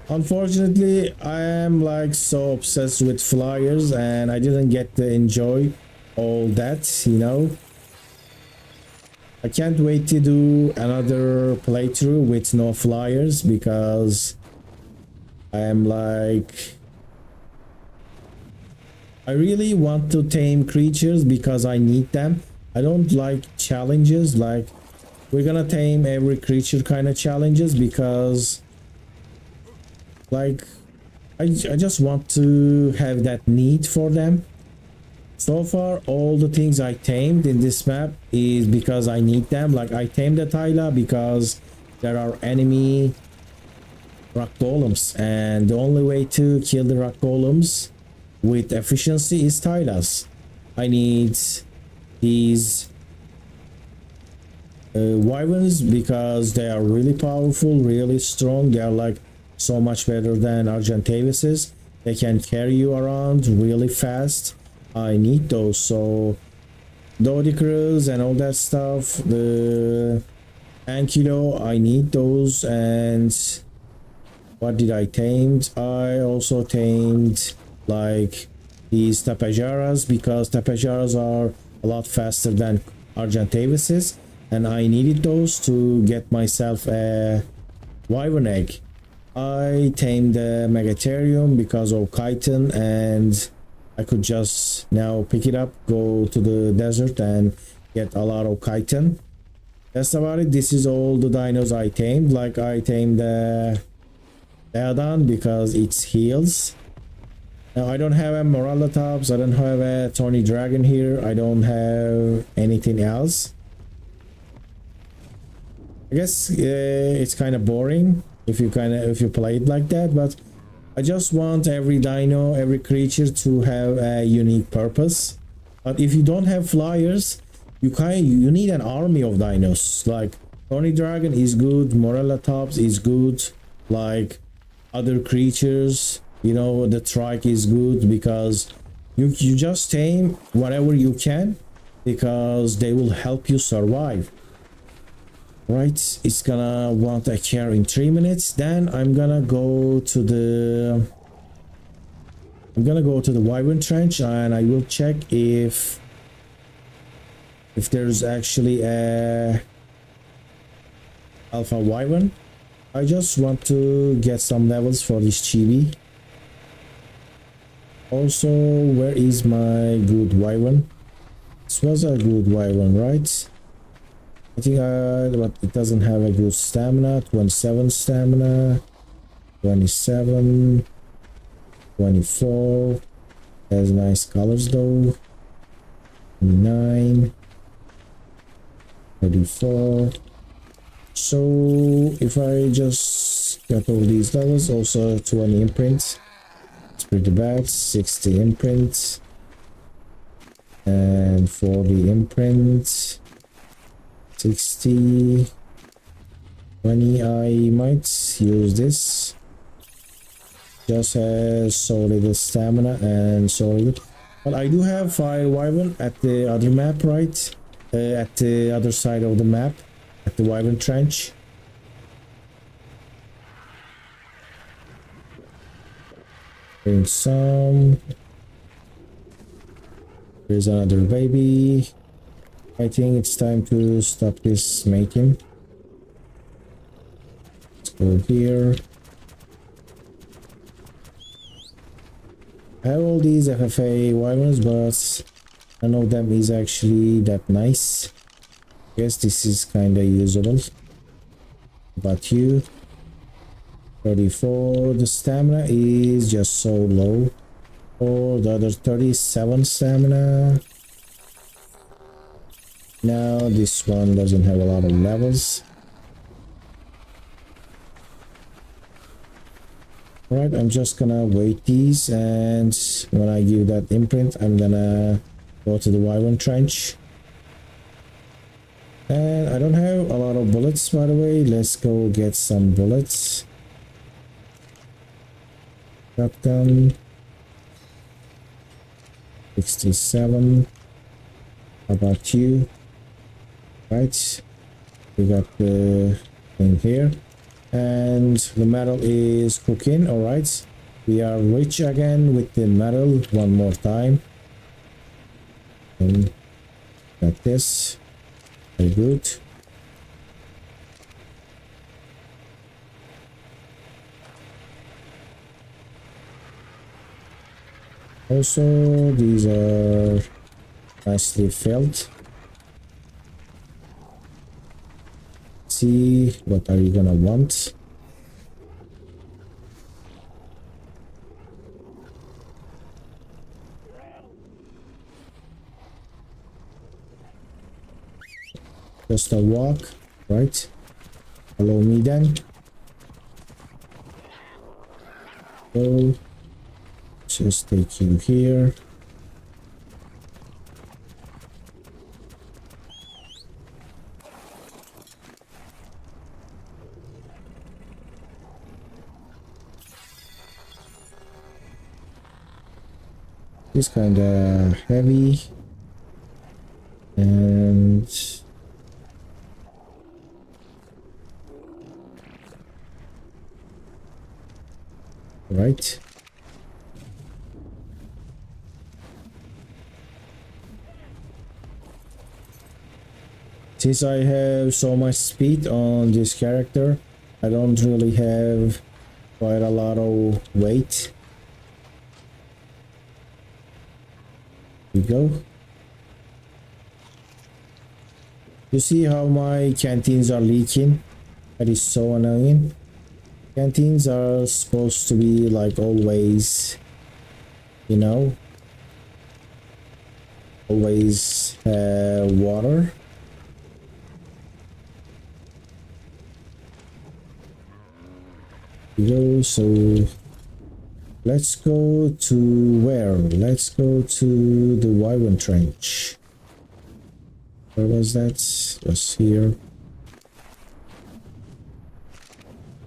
Unfortunately, I am like so obsessed with flyers and I didn't get to enjoy all that, you know. I can't wait to do another playthrough with no flyers because I am like, I really want to tame creatures because I need them. I don't like challenges, like we're gonna tame every creature kind of challenges because like I just want to have that need for them. So far all the things I tamed in this map is because I need them. Like I tamed the Tyla because there are enemy rock golems, and the only way to kill the rock golems with efficiency is Tylas. I need these wyverns because they are really powerful, really strong. They are like so much better than Argentavises. They can carry you around really fast. I need those. So Dodicrus and all that stuff, the Ankylo, I need those. And what did I tame? I also tamed like these Tapajaras because Tapajaras are a lot faster than Argentavises, and I needed those to get myself a wyvern egg. I tamed the Megatherium because of chitin, and I could just now pick it up, go to the desert and get a lot of chitin. That's about it. This is all the dinos I tamed. Like I tamed the Theodon because it's heals. Now I don't have a Moralatops, I don't have a Tony Dragon here, I don't have anything else. I guess it's kind of boring if you play it like that, but I just want every dino, every creature to have a unique purpose. But if you don't have flyers, you need an army of dinos. Like Tony Dragon is good, Moralatops is good, like other creatures, you know, the trike is good because you just tame whatever you can because they will help you survive. Right, it's gonna want a care in 3 minutes. Then I'm gonna go to the wyvern trench and I will check if there's actually a alpha wyvern. I just want to get some levels for this chibi. Also, where is my good wyvern? This was a good wyvern, right? I think but it doesn't have a good stamina. 27 stamina, 27, 24. Has nice colors though. 29, 34. So if I just get all these levels, also 20 imprints, it's pretty bad. 60 imprints and 40 imprints. 60, 20. I might use this. Just has so little stamina and so little. But I do have fire wyvern at the other map, right? At the other side of the map, at the wyvern trench. Bring some. There's another baby. I think it's time to stop this mating. Let's go here. I have all these FFA wyverns, but none of them is actually that nice. Guess this is kinda usable. But you 34, the stamina is just so low. Or the other 37 stamina. Now this one doesn't have a lot of levels. Right, I'm just gonna wait these, and when I give that imprint, I'm gonna go to the wyvern trench. And I don't have a lot of bullets, by the way. Let's go get some bullets. Shotgun. 67. How about you? Right, we got the thing here, and the metal is cooking. All right, we are rich again with the metal one more time. And got this. Very good. Also, these are nicely filled. See, what are you gonna want? Just a walk, right? Follow me then. So just take you here. It's kind of heavy, and right. Since I have so much speed on this character, I don't really have quite a lot of weight. Here we go. You see how my canteens are leaking? That is so annoying. Canteens are supposed to be like always, you know, always water. So let's go to where? Let's go to the Wyvern Trench. Where was that? Just here.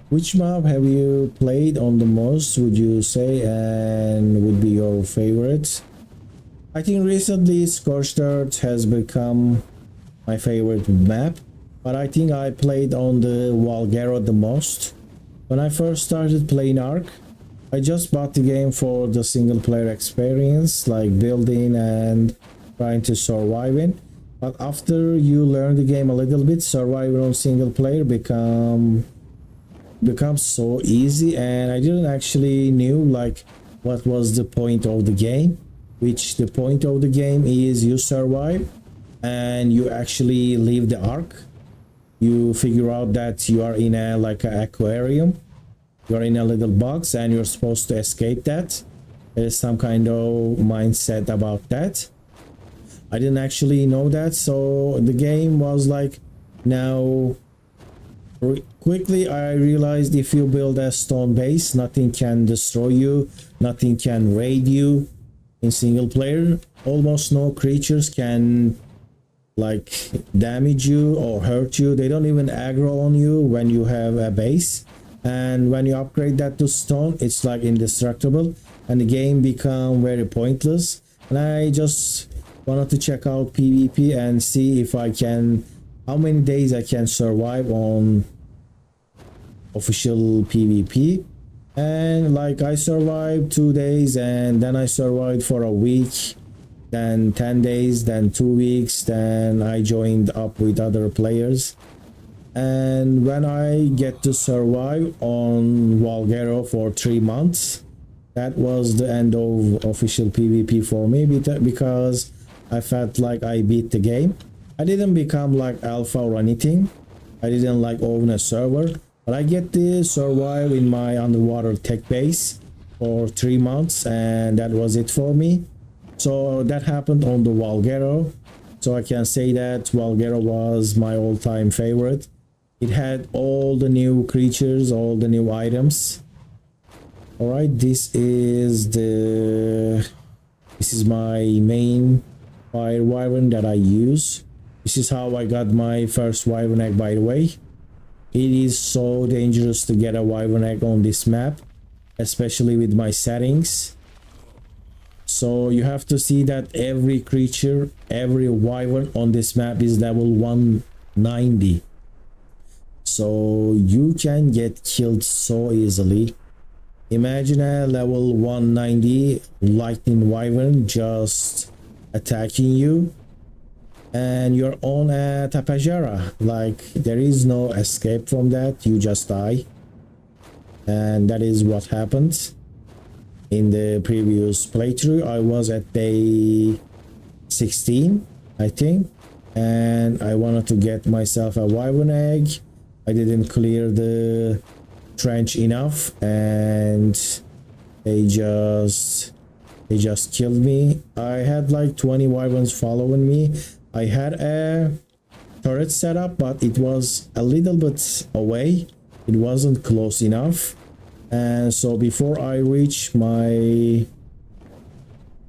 Which map have you played on the most, would you say, and would be your favorite? I think recently Scorched has become my favorite map, but I think I played on the Valguero the most. When I first started playing ARK, I just bought the game for the single player experience, like building and trying to survive in. But after you learn the game a little bit, surviving on single player becomes so easy, and I didn't actually knew like what was the point of the game, which the point of the game is you survive and you actually leave the ARK. You figure out that you are in a like an aquarium, you're in a little box and you're supposed to escape that. There's some kind of mindset about that. I didn't actually know that, so the game was like, now quickly I realized if you build a stone base, nothing can destroy you, nothing can raid you. In single player, almost no creatures can like damage you or hurt you. They don't even aggro on you when you have a base, and when you upgrade that to stone, it's like indestructible and the game become very pointless. And I just wanted to check out PvP and see if I can, how many days I can survive on official PvP. And like I survived 2 days, and then I survived for a week, then 10 days, then 2 weeks, then I joined up with other players. And when I get to survive on Valguero for 3 months, that was the end of official PvP for me, because I felt like I beat the game. I didn't become like alpha or anything. I didn't like own a server, but I get to survive in my underwater tech base for 3 months, and that was it for me. So that happened on the Valguero. So I can say that Valguero was my all-time favorite. It had all the new creatures, all the new items. Alright, this is my main fire wyvern that I use. This is how I got my first wyvern egg, by the way. It is so dangerous to get a wyvern egg on this map, especially with my settings. So you have to see that every creature, every wyvern on this map is level 190. So you can get killed so easily. Imagine a level 190 lightning wyvern just attacking you, and you're on a tapajara. Like, there is no escape from that, you just die. And that is what happened in the previous playthrough. I was at day 16, I think, and I wanted to get myself a wyvern egg. I didn't clear the trench enough, and they just killed me. I had like 20 wyverns following me. I had a turret set up, but it was a little bit away. It wasn't close enough, and so before I reached my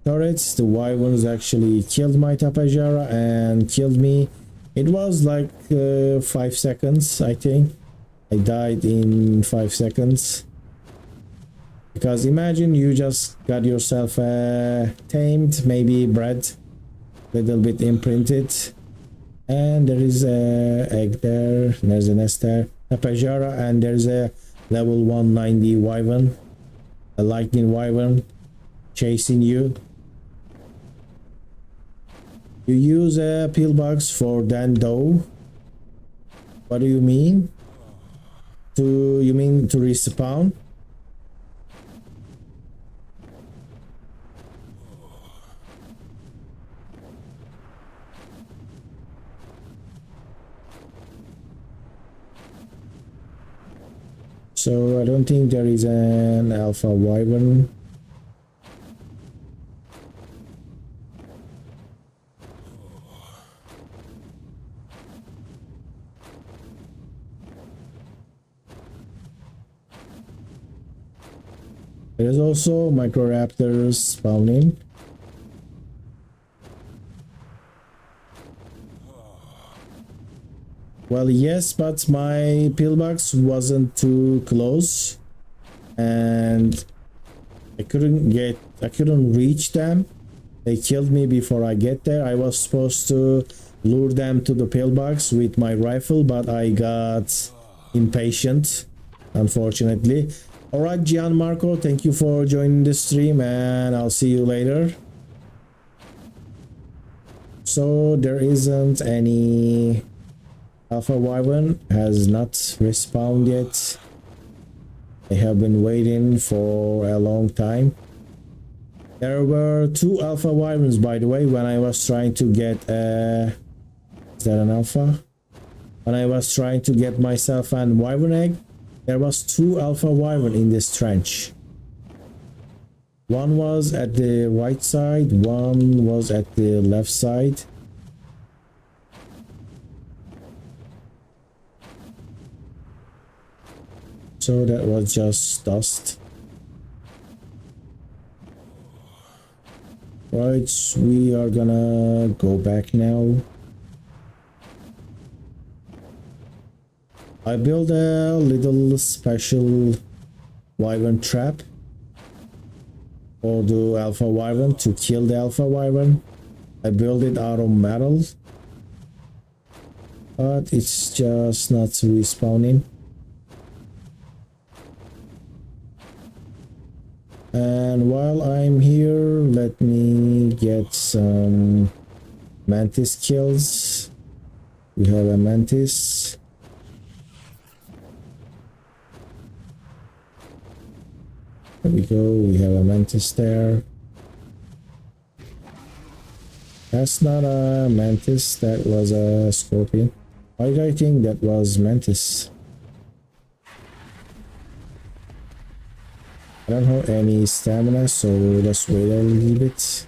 turrets, the wyverns actually killed my tapajara and killed me. It was like 5 seconds, I think. I died in 5 seconds. Because imagine you just got yourself a tamed, maybe bred, little bit imprinted, and there is a egg there, there's a nest there, a pajara, and there's a level 190 wyvern, a lightning wyvern chasing you. You use a pillbox for Dando. What do you mean? You mean to respawn? So I don't think there is an alpha wyvern. There's also microraptors spawning. Well, yes, but my pillbox wasn't too close and I couldn't reach them. They killed me before I get there. I was supposed to lure them to the pillbox with my rifle, but I got impatient, unfortunately. Alright, Gianmarco, thank you for joining the stream and I'll see you later. So there isn't any alpha wyvern, has not respawned yet. I have been waiting for a long time. There were 2 alpha wyverns, by the way, when I was trying to get is that an alpha? When I was trying to get myself an wyvern egg, there was 2 alpha wyvern in this trench. One was at the right side, one was at the left side. So that was just dust. Right, we are gonna go back now. I built a little special wyvern trap for the alpha wyvern to kill the alpha wyvern. I built it out of metal, but it's just not respawning. And while I'm here, let me get some mantis kills. We have a mantis. There we go, we have a mantis there. That's not a mantis, that was a scorpion. Why did I think that was mantis? I don't have any stamina, so let's wait a little bit.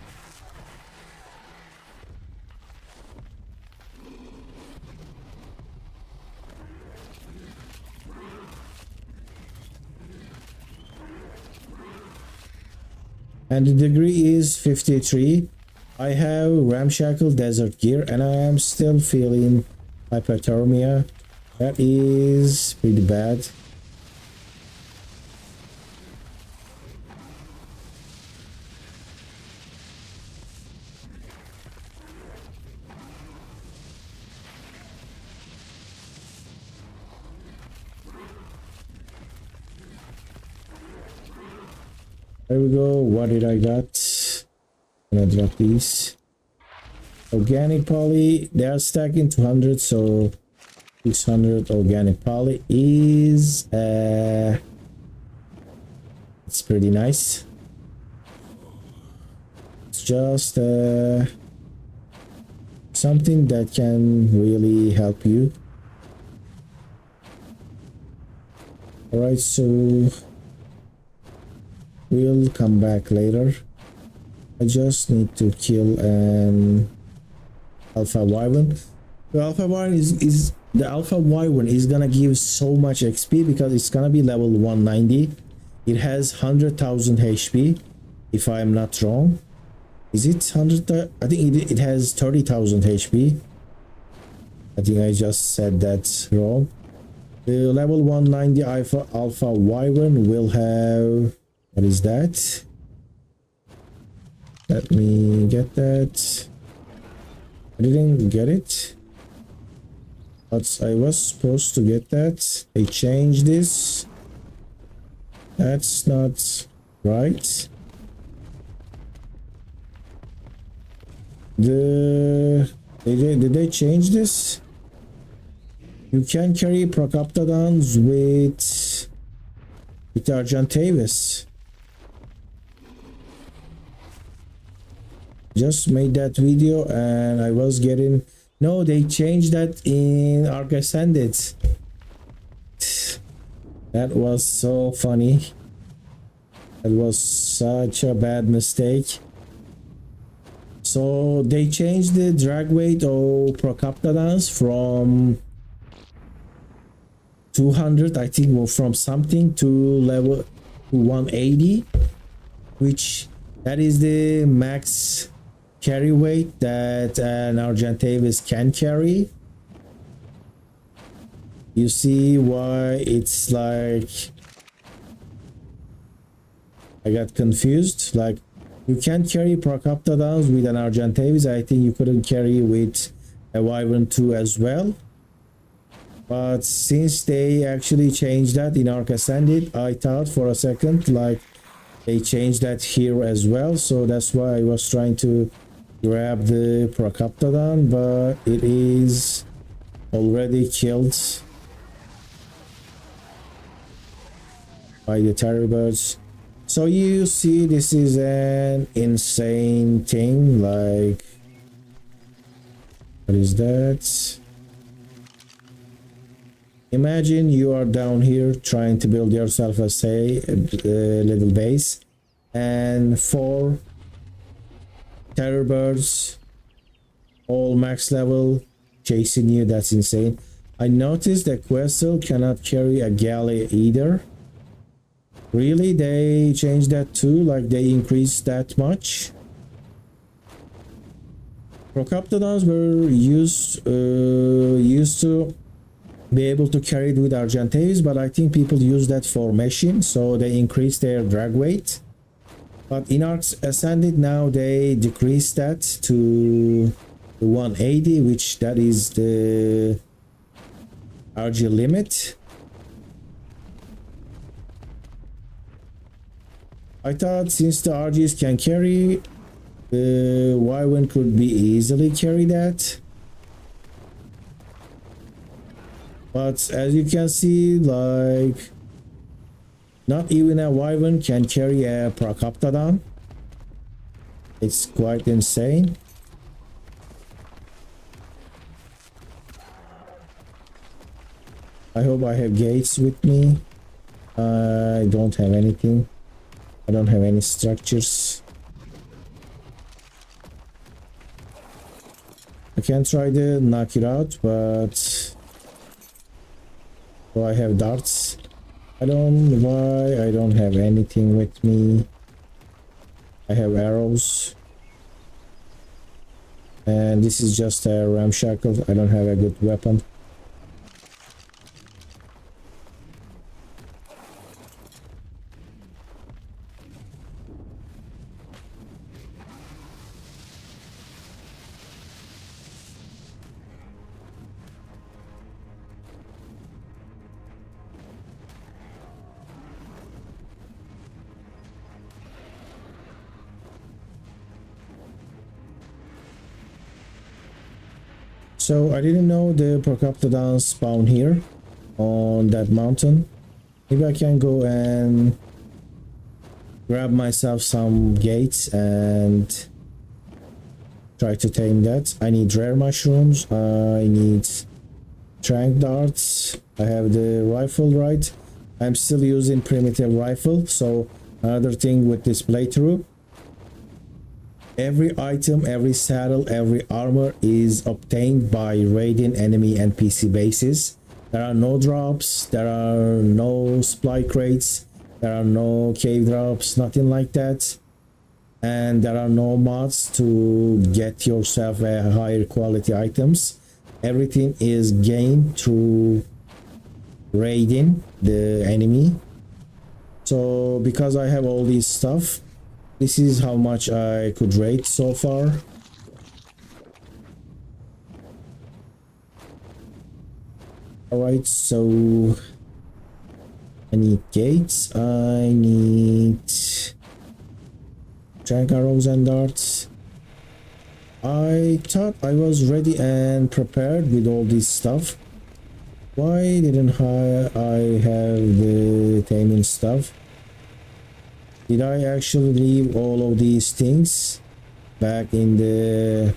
And the degree is 53. I have ramshackle desert gear and I am still feeling hypothermia. That is pretty bad. There we go. What did I got? I'm gonna drop these. Organic poly, they are stacking 200, so 600 organic poly is it's pretty nice. It's just something that can really help you. All right, so we'll come back later. I just need to kill an alpha wyvern. The alpha wyvern is gonna give so much XP because it's gonna be level 190. It has 100,000 HP, if I'm not wrong. Is it 100? I think it has 30,000 HP. I think I just said that wrong. The level 190 alpha wyvern will have, what is that? Let me get that. I didn't get it, but I was supposed to get that. They changed this. That's not right. Did they change this? You can carry Procoptodons with Argentavis. Just made that video and I was getting, no, they changed that in ARK Ascended. That was so funny. That was such a bad mistake. So they changed the drag weight of Procoptodons from 200, I think, or from something to level 180, which that is the max carry weight that an Argentavis can carry. You see why it's like I got confused. Like, you can't carry Procoptodons with an Argentavis. I think you couldn't carry with a Wyvern 2 as well. But since they actually changed that in ARK Ascended, I thought for a second like they changed that here as well. So that's why I was trying to grab the Procoptodon, but it is already killed by the terror birds. So you see, this is an insane thing. Like, what is that? Imagine you are down here trying to build yourself a little base, and 4 terror birds, all max level, chasing you. That's insane. I noticed that Questel cannot carry a galley either. Really? They changed that too? Like, they increased that much? Procoptodons were used to be able to carry it with Argentavis, but I think people use that for meshing, so they increase their drag weight. But in ARK Ascended now they decreased that to 180, which that is the RG limit. I thought since the RGs can carry, the Wyvern could be easily carry that. But as you can see, like, not even a Wyvern can carry a Procoptodon. It's quite insane. I hope I have gates with me. I don't have anything. I don't have any structures. I can try to knock it out, but so I have darts. I don't know why I don't have anything with me. I have arrows. And this is just a ramshackle. I don't have a good weapon. So I didn't know the Procoptodons spawn here on that mountain. Maybe I can go and grab myself some gates and try to tame that. I need rare mushrooms. I need trank darts. I have the rifle, right? I'm still using primitive rifle. So another thing with this playthrough, every item, every saddle, every armor is obtained by raiding enemy NPC bases. There are no drops, there are no supply crates, there are no cave drops, nothing like that. And there are no mods to get yourself a higher quality items. Everything is gained through raiding the enemy. So because I have all this stuff, this is how much I could raid so far. Alright, so I need gates, I need trank arrows and darts. I thought I was ready and prepared with all this stuff. Why didn't I have the taming stuff? Did I actually leave all of these things back in the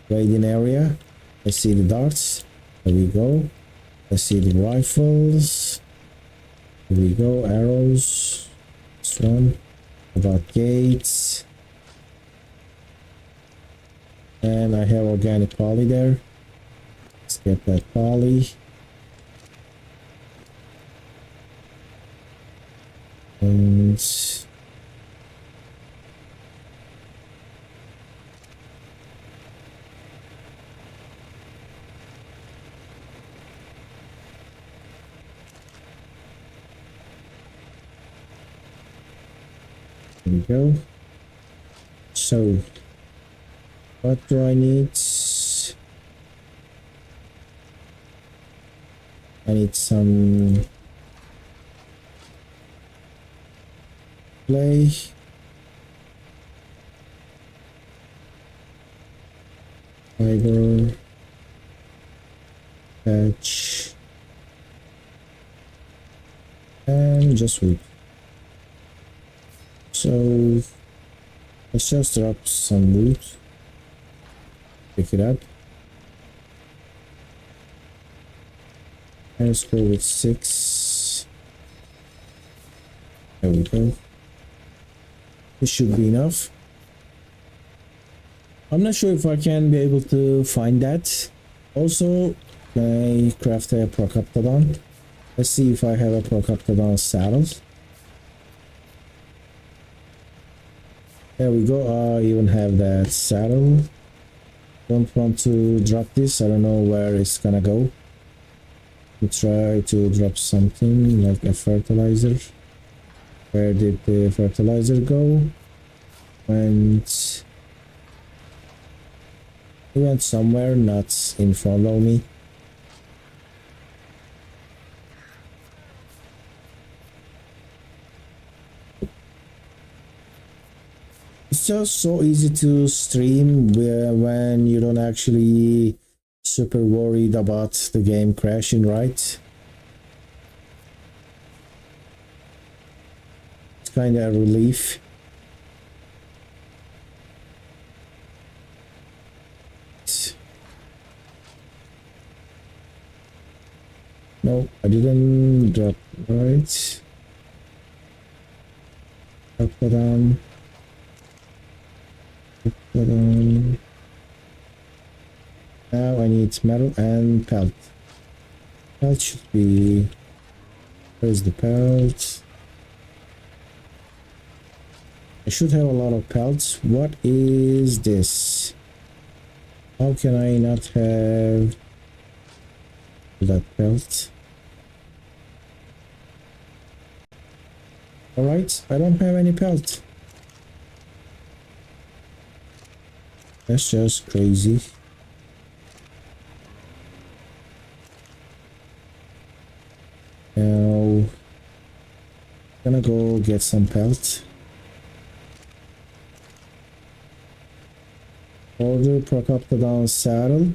raiding area? I see the darts. There we go. I see the rifles. Here we go, arrows. This one. About gates. And I have organic poly there. Let's get that poly. And there we go. So what do I need? I need some clay. Fiber. Patch. And just wood. So let's just drop some wood. Pick it up. And let's go with 6. There we go. This should be enough. I'm not sure if I can be able to find that. Also, can I craft a procoptodon? Let's see if I have a procoptodon saddle. There we go. I even have that saddle. Don't want to drop this. I don't know where it's gonna go. We try to drop something like a fertilizer. Where did the fertilizer go? And it went somewhere not in front of me. It's just so easy to stream when you don't actually super worried about the game crashing, right? It's kind of a relief. No, I didn't drop right. Drop that down. Drop that down. Now I need metal and pelt. Pelt should be... Where's the pelt? I should have a lot of pelts. What is this? How can I not have that pelt? Alright, I don't have any pelt. That's just crazy. Now, gonna go get some pelt. Order Procoptodon saddle.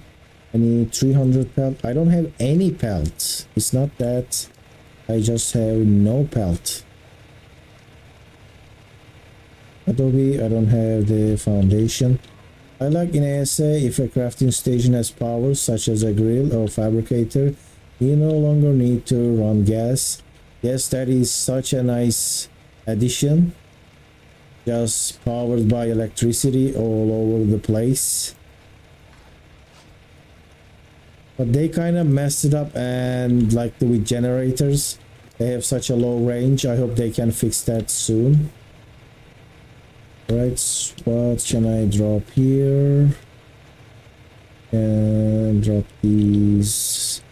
I need 300 pelt. I don't have any pelt. It's not that I just have no pelt. Adobe, I don't have the foundation. I like in ASA, if a crafting station has powers such as a grill or fabricator, you no longer need to run gas. Yes, that is such a nice addition. Just powered by electricity all over the place. But they kind of messed it up, and like with generators, they have such a low range. I hope they can fix that soon. Right, what can I drop here? And drop these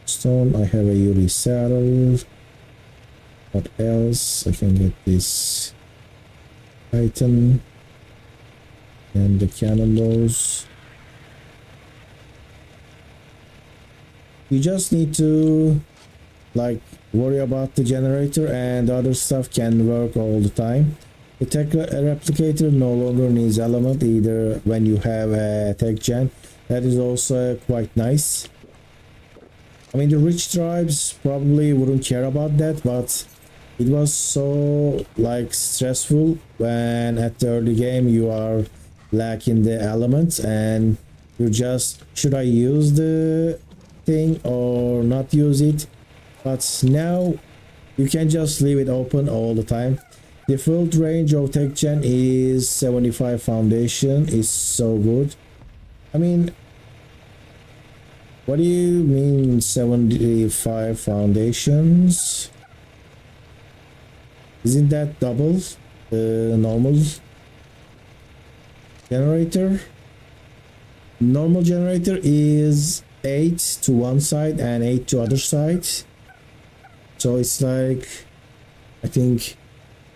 stone. I have a Yuri saddle. What else? I can get this item and the cannonballs. You just need to like worry about the generator, and other stuff can work all the time. The tech replicator no longer needs element either when you have a tech gen. That is also quite nice. I mean, the rich tribes probably wouldn't care about that, but it was so like stressful when at the early game you are lacking the elements and you just, should I use the thing or not use it? But now You can just leave it open all the time. Default range of tech gen is 75 foundation. Is so good. I mean, what do you mean 75 foundations? Isn't that double the normal generator? Normal generator is 8 to one side and 8 to other side. So it's like, I think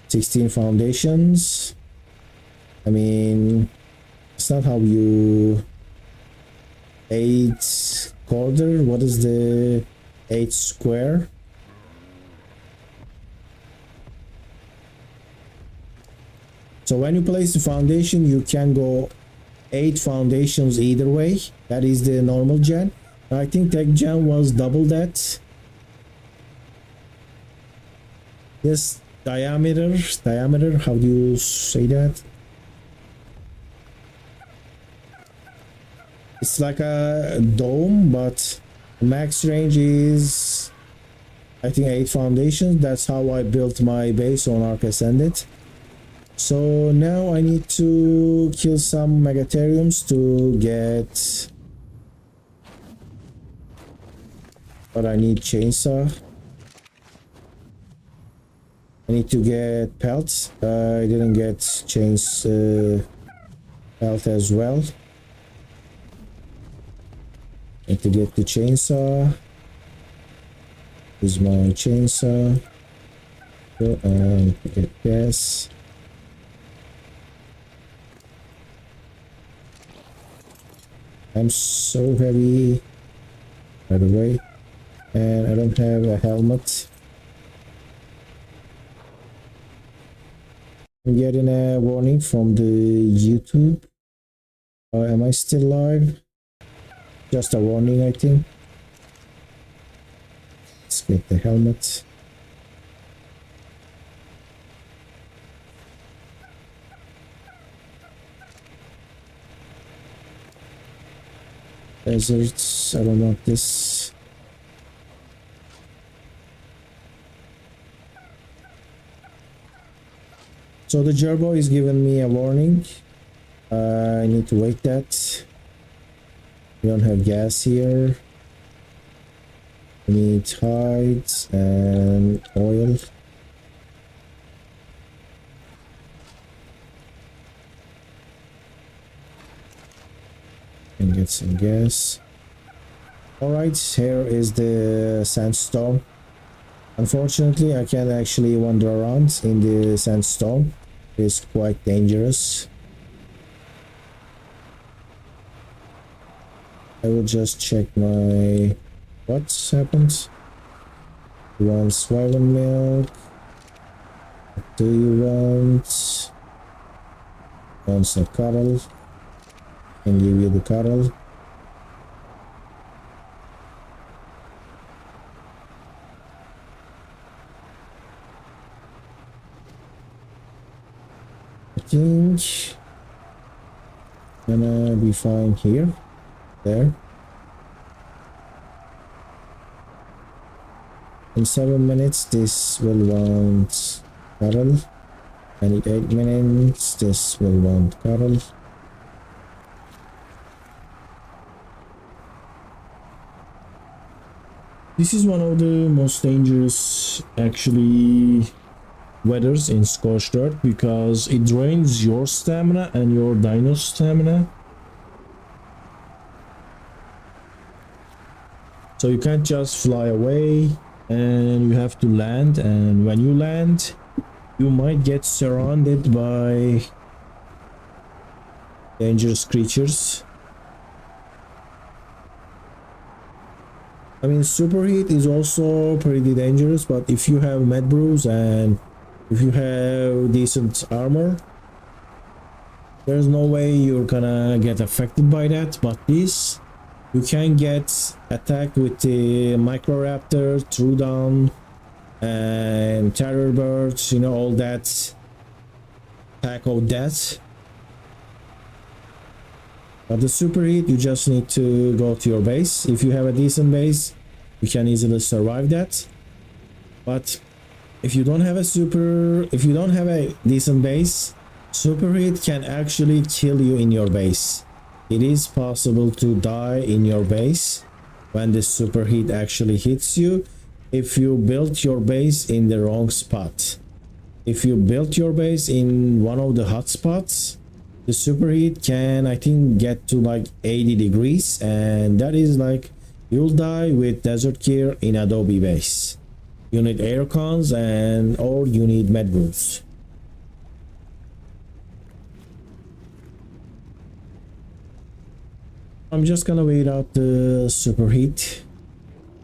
16 foundations. I mean, it's not how you 8 quarter. What is the 8 square? So when you place the foundation, you can go 8 foundations either way. That is the normal gen. I think tech gen was double that. Yes, diameter, how do you say that? It's like a dome, but max range is, I think, 8 foundations. That's how I built my base on Ark Ascended. So now I need to kill some megatheriums to get, but I need chainsaw. I need to get pelts. I didn't get pelt as well. Need to get the chainsaw. Here's my chainsaw. So and get gas. I'm so heavy, by the way, and I don't have a helmet. I'm getting a warning from the YouTube. Am I still live? Just a warning, I think. Let's get the helmet. Deserts, I don't want this. So the gerbo is giving me a warning. I need to wait that. We don't have gas here. We need hides and oil. And get some gas. Alright, here is the sandstone. Unfortunately, I can't actually wander around in the sandstone. It's quite dangerous. I will just check my... What's happened? You want swollen milk? What do you want? Wants a cuddle. Can give you the cuddle. I think gonna be fine here. There. In 7 minutes this will want cuddle, and in 8 minutes this will want cuddle. This is one of the most dangerous actually weathers in Scorched Earth because it drains your stamina and your dino stamina. So you can't just fly away and you have to land, and when you land you might get surrounded by dangerous creatures. I mean, superheat is also pretty dangerous, but if you have med brews and if you have decent armor, there's no way you're gonna get affected by that. But this, you can get attacked with the microraptor, Troodon, and terror birds, you know, all that attack of death. But the superheat, you just need to go to your base. If you have a decent base, you can easily survive that. But if you don't have a decent base, superheat can actually kill you in your base. It is possible to die in your base when the superheat actually hits you if you built your base in the wrong spot. If you built your base in one of the hot spots, the superheat can, I think, get to like 80 degrees, and that is like you'll die with desert gear in Adobe base. You need air cons or you need med boots. I'm just gonna wait out the superheat.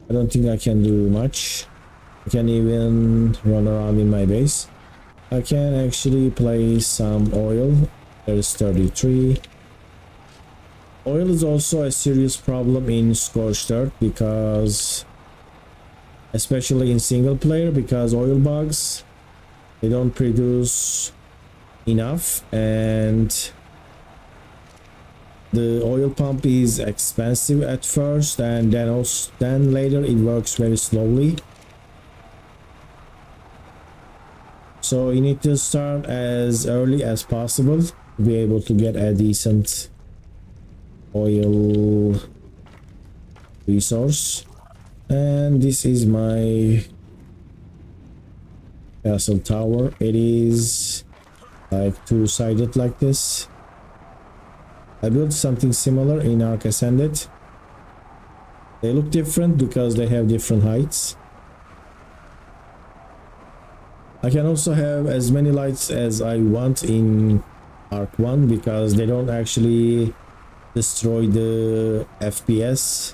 I don't think I can do much. I can even run around in my base. I can actually place some oil. There is 33. Oil is also a serious problem in Scorched Earth, because especially in single player, because oil bugs, they don't produce enough, and the oil pump is expensive at first, and then later it works very slowly. So you need to start as early as possible to be able to get a decent oil resource. And this is my castle tower. It is like two-sided like this. I built something similar in ARK Ascended. They look different because they have different heights. I can also have as many lights as I want in ARK 1 because they don't actually destroy the FPS.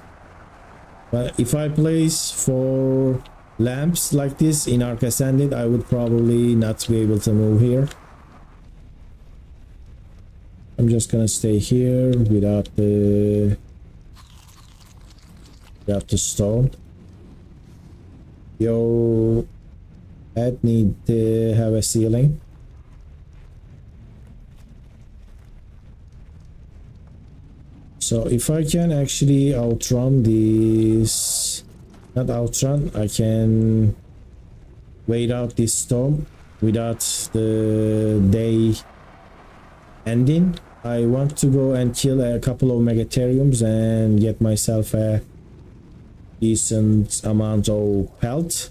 But if I place 4 lamps like this in ARK Ascended, I would probably not be able to move here. I'm just gonna stay here without the stone. Your head need to have a ceiling. So if I can actually outrun this, not outrun, I can wait out this storm without the day ending. I want to go and kill a couple of megatheriums and get myself a decent amount of pelt.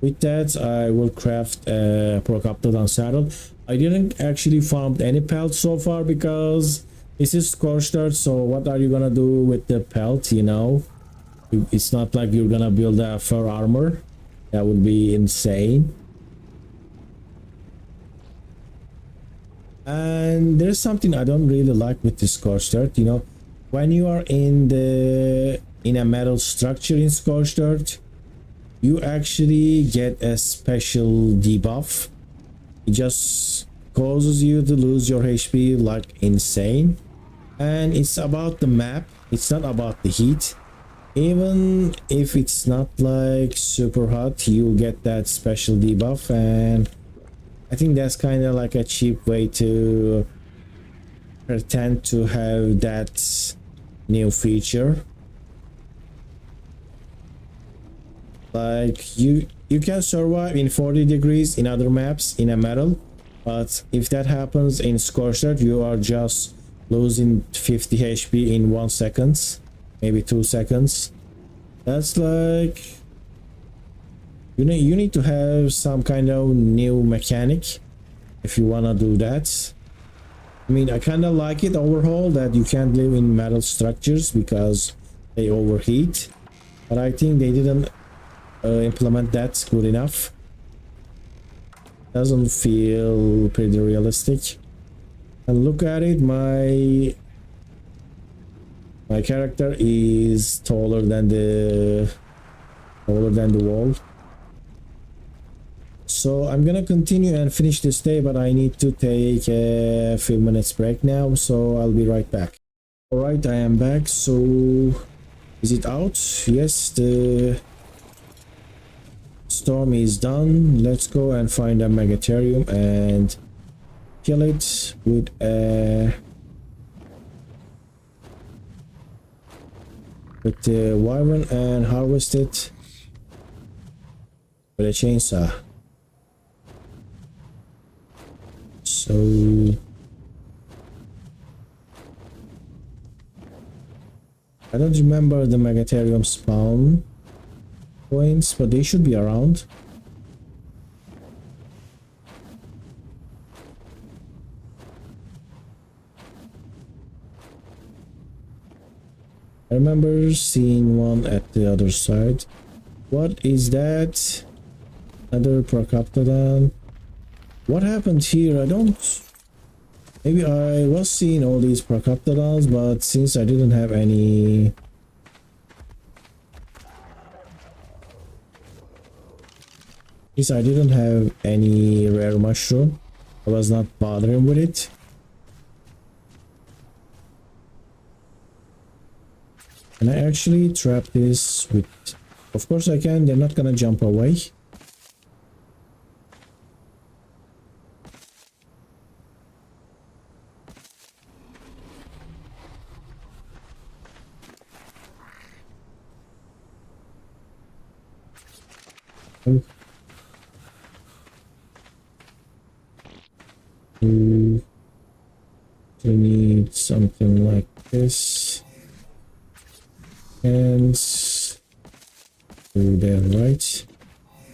With that, I will craft a Procoptodon saddle. I didn't actually farm any pelt so far because this is Scorched Earth, so what are you gonna do with the pelt, you know? It's not like you're gonna build a fur armor. That would be insane. And there's something I don't really like with the Scorched Earth, you know, when you are in a metal structure in Scorched Earth, you actually get a special debuff. It just causes you to lose your HP like insane, and it's about the map, it's not about the heat. Even if it's not like super hot, you'll get that special debuff, and I think that's kind of like a cheap way to pretend to have that new feature. Like you can survive in 40 degrees in other maps in a metal, but if that happens in Scorched Earth, you are just losing 50 HP in 1 second, maybe 2 seconds. That's like you need to have some kind of new mechanic if you wanna do that. I mean, I kind of like it overall that you can't live in metal structures because they overheat, but I think they didn't implement that good enough. Doesn't feel pretty realistic. And look at it, my character is taller than the wall. So I'm gonna continue and finish this day, but I need to take a few minutes break now, so I'll be right back. All right, I am back. So is it out? Yes, the storm is done. Let's go and find a megatherium and kill it with the wyvern and harvest it with a chainsaw. So I don't remember the Megatherium spawn points, but they should be around. I remember seeing one at the other side. What is that? Another Procoptodon. What happened here? I don't... Maybe I was seeing all these Procoptodons, but since I didn't have any... Since I didn't have any rare mushroom, I was not bothering with it. Can I actually trap this with... Of course I can, they're not gonna jump away. We need something like this. And do that right.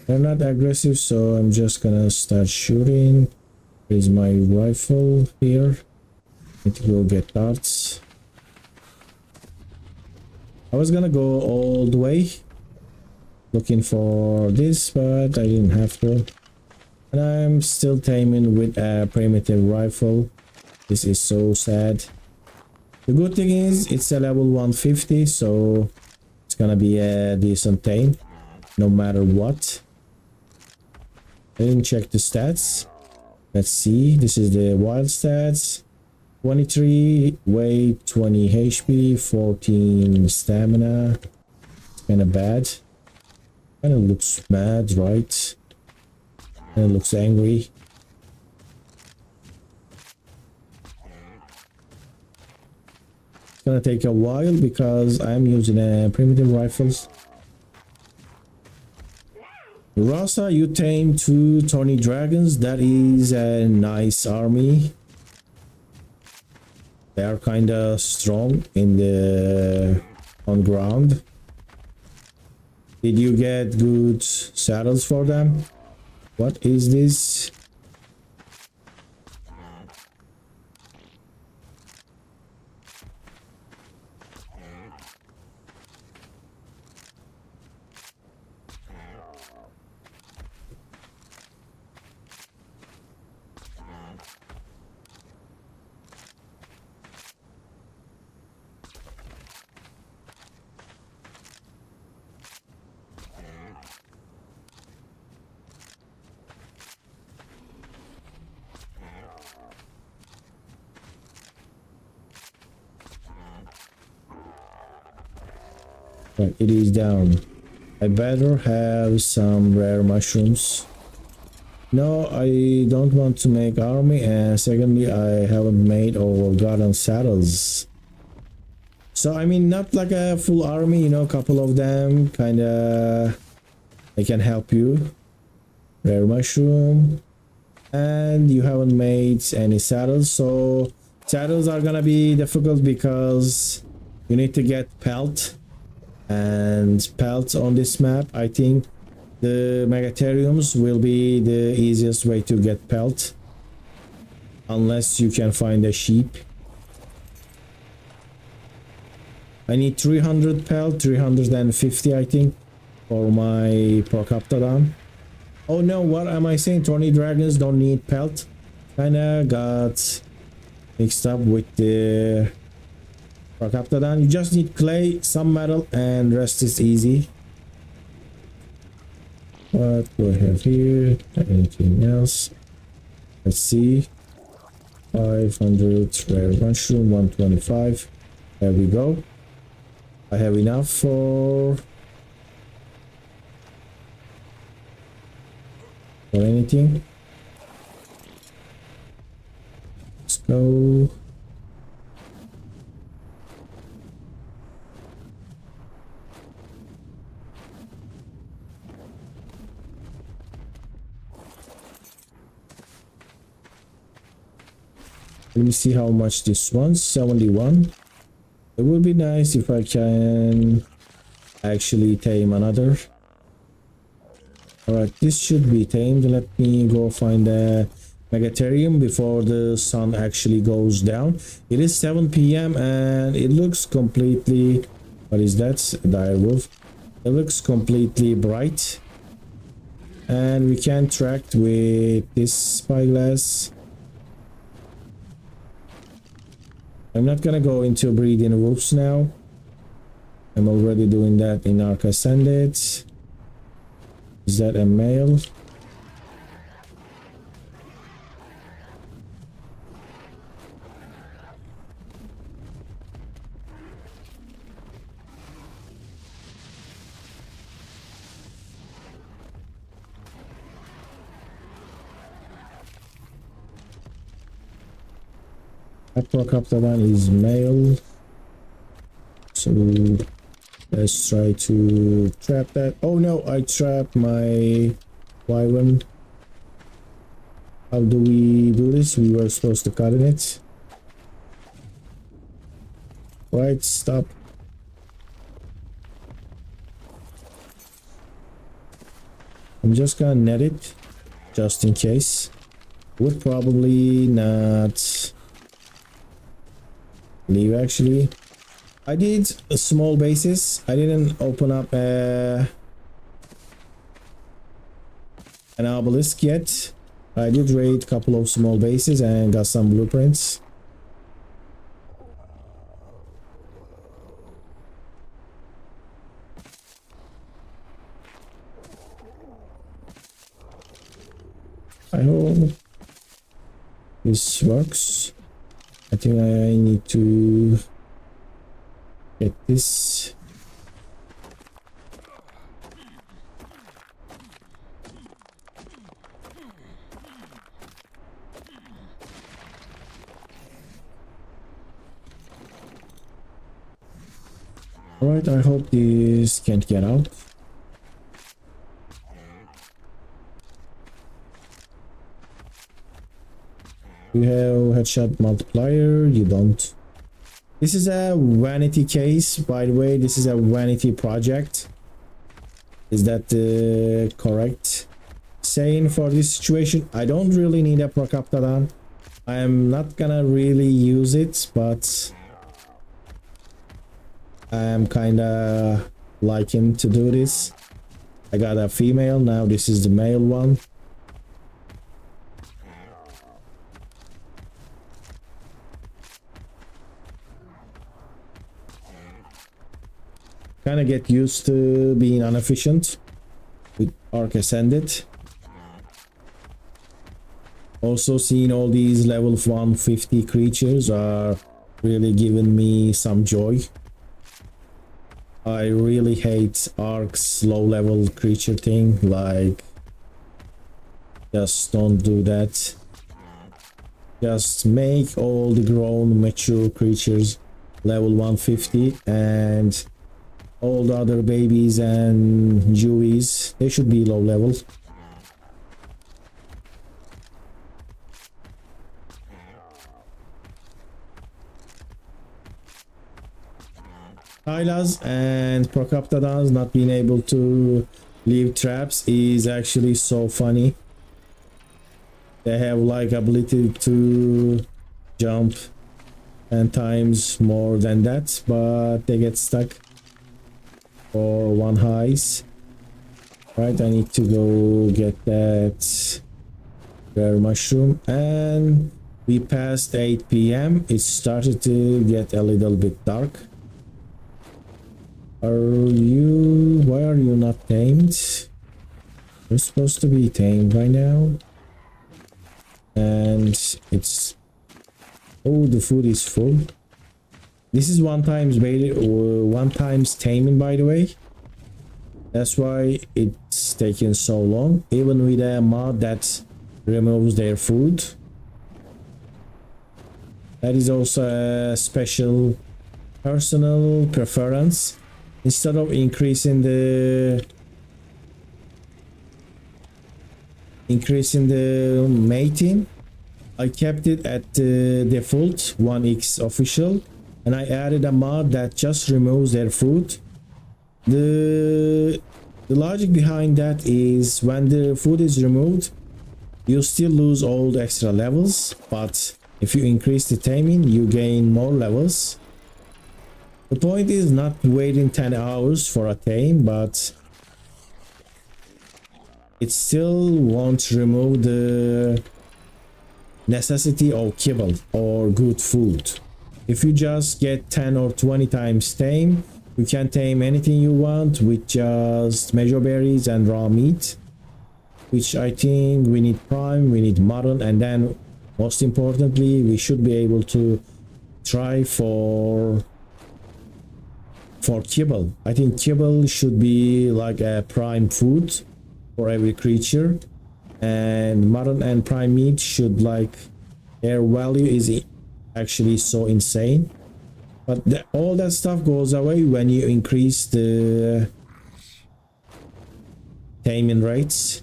They're not aggressive, so I'm just gonna start shooting. Here's my rifle here. Need to go get darts. I was gonna go all the way looking for this, but I didn't have to. And I'm still taming with a primitive rifle. This is so sad. The good thing is it's a level 150, so it's gonna be a decent tame no matter what. I didn't check the stats. Let's see. This is the wild stats. 23 weight, 20 HP, 14 stamina. It's kind of bad. Kind of looks mad, right? Kind of looks angry. It's gonna take a while because I'm using primitive rifles. Rasa, you tame 2 Tawny dragons. That is a nice army. They are kind of strong in the on ground. Did you get good saddles for them? What is this? Right, it is down. I better have some rare mushrooms. No, I don't want to make army, and secondly, I haven't made or gotten saddles. So I mean, not like a full army, you know, a couple of them kinda they can help you. Rare mushroom. And you haven't made any saddles, so saddles are gonna be difficult because you need to get pelt. And pelts on this map, I think the Megatheriums will be the easiest way to get pelt, unless you can find a sheep. I need 300 pelt, 350 I think for my Procoptodon. Oh no, what am I saying? 20 dragons don't need pelt. Kinda got mixed up with the Procoptodon. You just need clay, some metal, and rest is easy. What do I have here? Anything else? Let's see. 500 rare mushroom, 125. There we go. I have enough for anything. Let's go. Let me see how much this one's. 71. It would be nice if I can actually tame another. Alright, this should be tamed. Let me go find the Megatherium before the sun actually goes down. It is 7 p.m. and it looks completely... What is that? A dire wolf. It looks completely bright. And we can track with this spyglass. I'm not gonna go into breeding wolves now. I'm already doing that in ARK Ascended. Is that a male? Aprocaptodon is male. So let's try to trap that. Oh no, I trapped my wyvern. How do we do this? We were supposed to cut in it. Right, stop. I'm just gonna net it, just in case. Would probably not leave actually. I did a small bases. I didn't open up an obelisk yet. I did raid a couple of small bases and got some blueprints. I hope this works. I think I need to get this. Alright, I hope this can't get out. You have headshot multiplier, you don't. This is a vanity case, by the way. This is a vanity project. Is that the correct saying for this situation? I don't really need a Procaptodon. I am not gonna really use it, but I am kinda liking to do this. I got a female, now this is the male one. Kind of get used to being inefficient with ARK Ascended. Also seeing all these level 150 creatures are really giving me some joy. I really hate ARK's low level creature thing, like just don't do that. Just make all the grown mature creatures level 150 and all the other babies and Jewies, they should be low level. Hylas and Procaptodons not being able to leave traps is actually so funny. They have like ability to jump 10 times more than that, but they get stuck for one highs. Right, I need to go get that rare mushroom, and we passed 8 p.m. It started to get a little bit dark. Why are you not tamed? You're supposed to be tamed by now. And it's... Oh, the food is full. This is one times taming, by the way. That's why it's taking so long, even with a mod that removes their food. That is also a special personal preference. Instead of increasing the mating, I kept it at the default 1x official, and I added a mod that just removes their food. The logic behind that is when the food is removed, you still lose all the extra levels, but if you increase the taming, you gain more levels. The point is not waiting 10 hours for a tame, but it still won't remove the necessity of kibble or good food. If you just get 10 or 20 times tame, you can tame anything you want with just measure berries and raw meat, which I think we need prime, we need mutton, and then most importantly we should be able to try for kibble. I think kibble should be like a prime food for every creature, and mutton and prime meat should, like, their value is actually so insane, but all that stuff goes away when you increase the taming rates.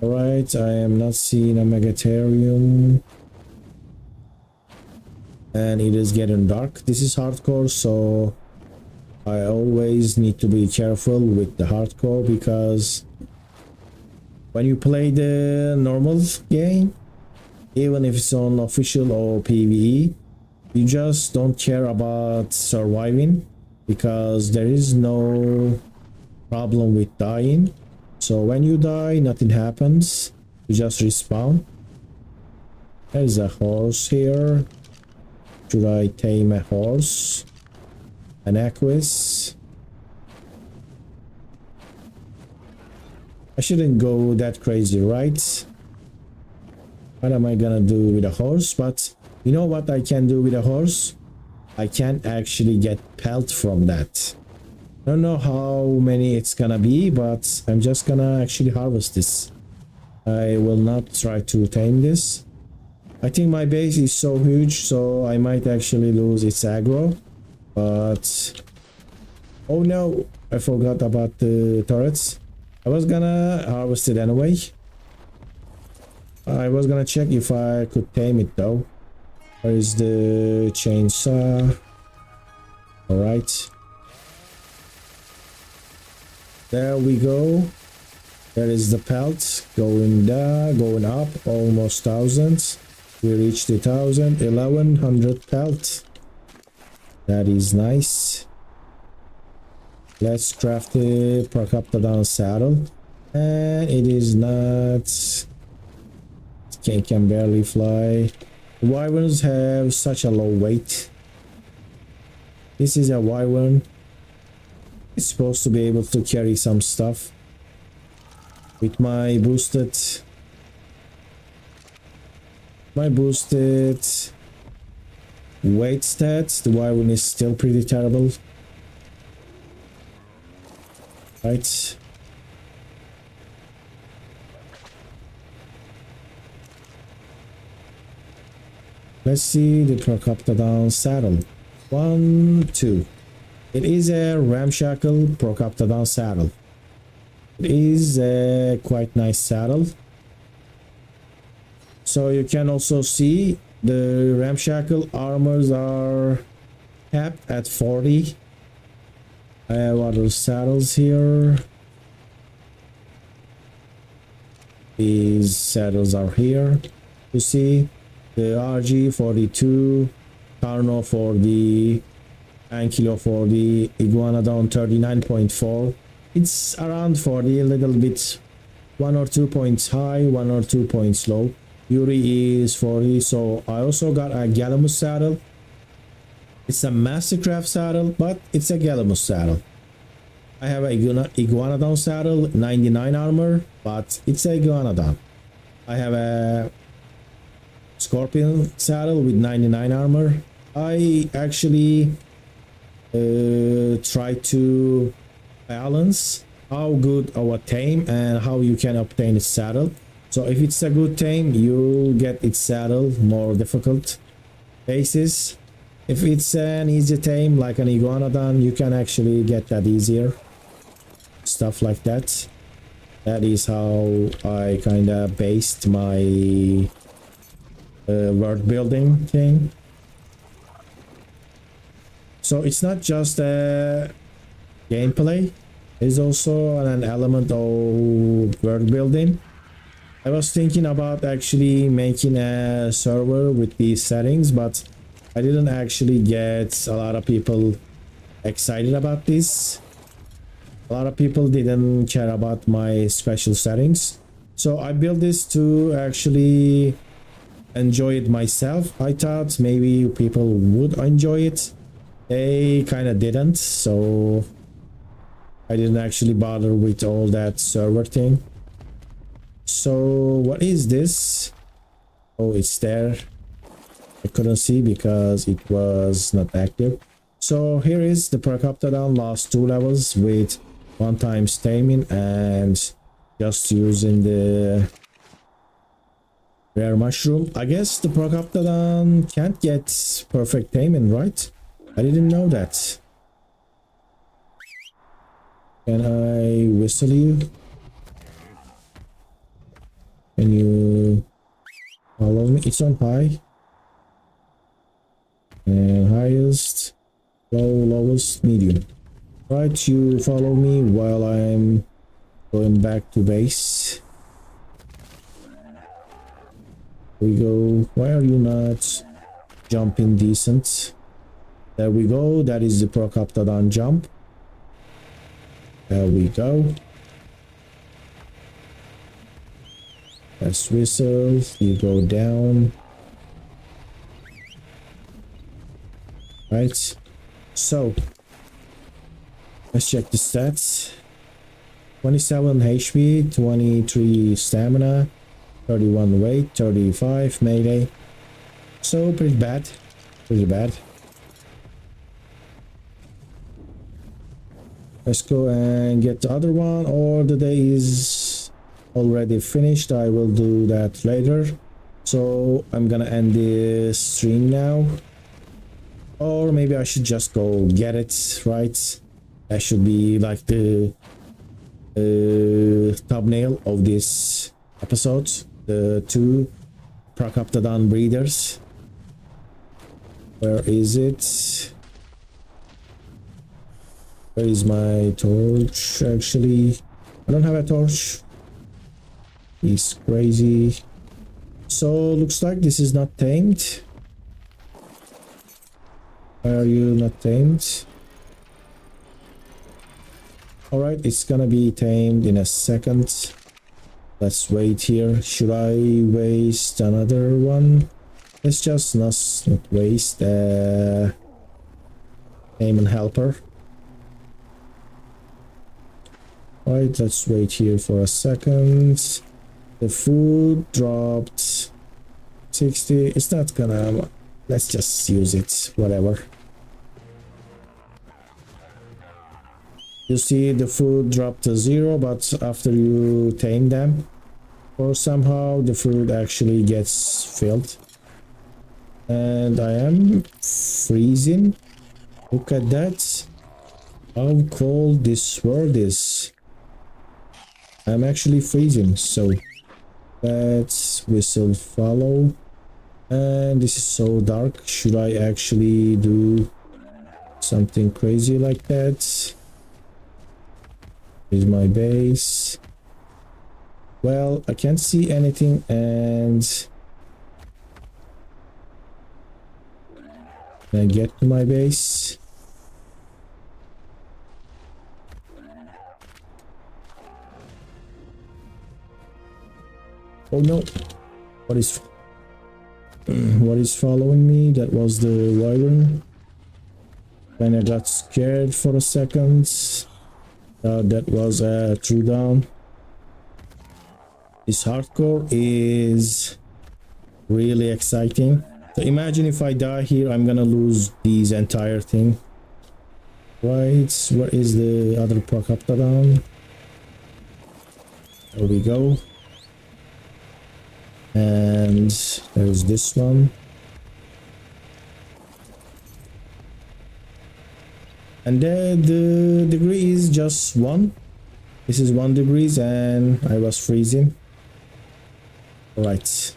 All right, I am not seeing a megatarium, and it is getting dark. This is hardcore, so I always need to be careful with the hardcore, because when you play the normal game, even if it's on official or PvE, you just don't care about surviving, because there is no problem with dying. So when you die, nothing happens, you just respawn. There's a horse here. Should I tame a horse? An Aquis? I shouldn't go that crazy, right? What am I gonna do with a horse? But you know what I can do with a horse? I can actually get pelt from that. I don't know how many it's gonna be, but I'm just gonna actually harvest this. I will not try to tame this. I think my base is so huge, so I might actually lose its aggro. But oh no, I forgot about the turrets. I was gonna harvest it anyway. I was gonna check if I could tame it though. Where is the chainsaw? All right, there we go. There is the pelt going there, going up almost 1,000. We reached 1,000, 1,100 pelt. That is nice. Let's craft the Procoptodon saddle, and it is not. Can barely fly. The wyverns have such a low weight. This is a wyvern. It's supposed to be able to carry some stuff. With my boosted weight stats, the wyvern is still pretty terrible. Right. Let's see the Procoptodon saddle. 1, 2. It is a ramshackle Procoptodon saddle. It is a quite nice saddle. So you can also see the ramshackle armors are capped at 40. I have other saddles here. These saddles are here. You see the RG42, Carno for the Ankylo for the Iguanodon 39.4. It's around 40, a little bit 1 or 2 points high, 1 or 2 points low. Yuri is 40. So I also got a Gallimimus saddle. It's a Mastercraft saddle, but it's a Gallimimus saddle. I have a Iguanodon saddle, 99 armor, but it's a Iguanodon. I have a Scorpion saddle with 99 armor. I actually try to balance how good our tame and how you can obtain its saddle. So if it's a good tame, you'll get its saddle more difficult basis. If it's an easy tame like an Iguanodon, you can actually get that easier. Stuff like that. That is how I kind of based my world building thing. So it's not just a gameplay, it's also an element of world building. I was thinking about actually making a server with these settings, but I didn't actually get a lot of people excited about this. A lot of people didn't care about my special settings. So I built this to actually enjoy it myself. I thought maybe people would enjoy it. They kind of didn't, so I didn't actually bother with all that server thing. So what is this? Oh, it's there. I couldn't see because it was not active. So here is the Procoptodon last 2 levels with 1 times taming and just using the rare mushroom. I guess the Procoptodon can't get perfect taming, right? I didn't know that. Can I whistle you? Can you follow me? It's on high. And highest, low, lowest, medium. Right, you follow me while I'm going back to base. We go. Why are you not jumping decent? There we go. That is the Procoptodon jump. There we go. Let's whistle. You go down. Right. So let's check the stats. 27 HP, 23 stamina, 31 weight, 35 melee. So pretty bad. Pretty bad. Let's go and get the other one, or the day is already finished. I will do that later. So I'm gonna end this stream now. Or maybe I should just go get it, right? That should be like the thumbnail of this episode. The 2 Procoptodon breeders. Where is it? Where is my torch? Actually, I don't have a torch. He's crazy. So looks like this is not tamed. Why are you not tamed? Alright, it's gonna be tamed in a second. Let's wait here. Should I waste another one? Let's just not waste Tame and helper. Alright, let's wait here for a second. The food dropped 60. It's not gonna... Let's just use it, whatever. You see the food dropped to 0, but after you tame them, or somehow the food actually gets filled. And I am freezing. Look at that. How cold this world is. I'm actually freezing, so let's whistle follow. And this is so dark. Should I actually do something crazy like that? Here's my base. Well, I can't see anything, and can I get to my base? Oh no! What is following me? That was the wyvern. Then I got scared for a second. That was a true down. This hardcore is really exciting. So imagine if I die here, I'm gonna lose these entire thing. Right, where is the other Procoptodon? There we go. And there's this one. And the degree is just 1. This is 1 degrees and I was freezing. Alright.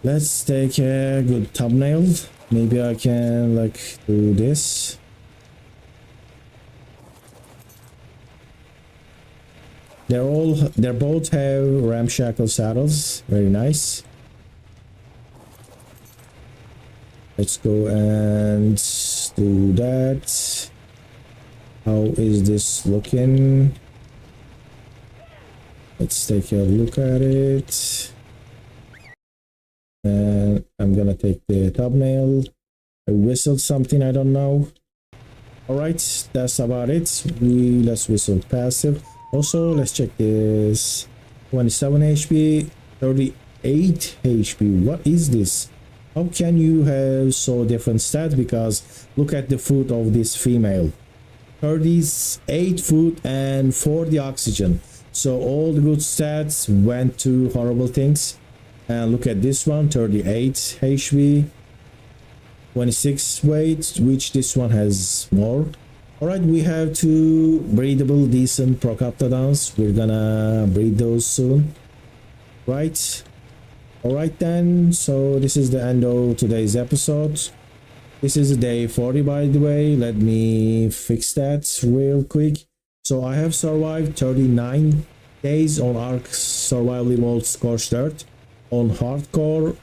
Let's take a good thumbnail. Maybe I can like do this. They both have ramshackle saddles. Very nice. Let's go and do that. How is this looking? Let's take a look at it. And I'm gonna take the thumbnail. I whistled something, I don't know. Alright, that's about it. Let's whistle passive. Also, let's check this. 27 HP, 38 HP. What is this? How can you have so different stats? Because look at the food of this female. 38 food and 40 oxygen. So all the good stats went to horrible things. And look at this one, 38 HP, 26 weight, which this one has more. Alright, we have two breedable decent procoptodons. We're gonna breed those soon. Right. Alright then, so this is the end of today's episode. This is day 40 by the way. Let me fix that real quick. So I have survived 39 days on ARK survival mode Scorched Earth on hardcore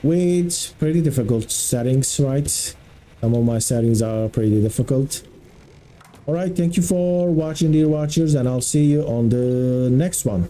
with pretty difficult settings, right? Some of my settings are pretty difficult. Alright, thank you for watching, dear watchers, and I'll see you on the next one.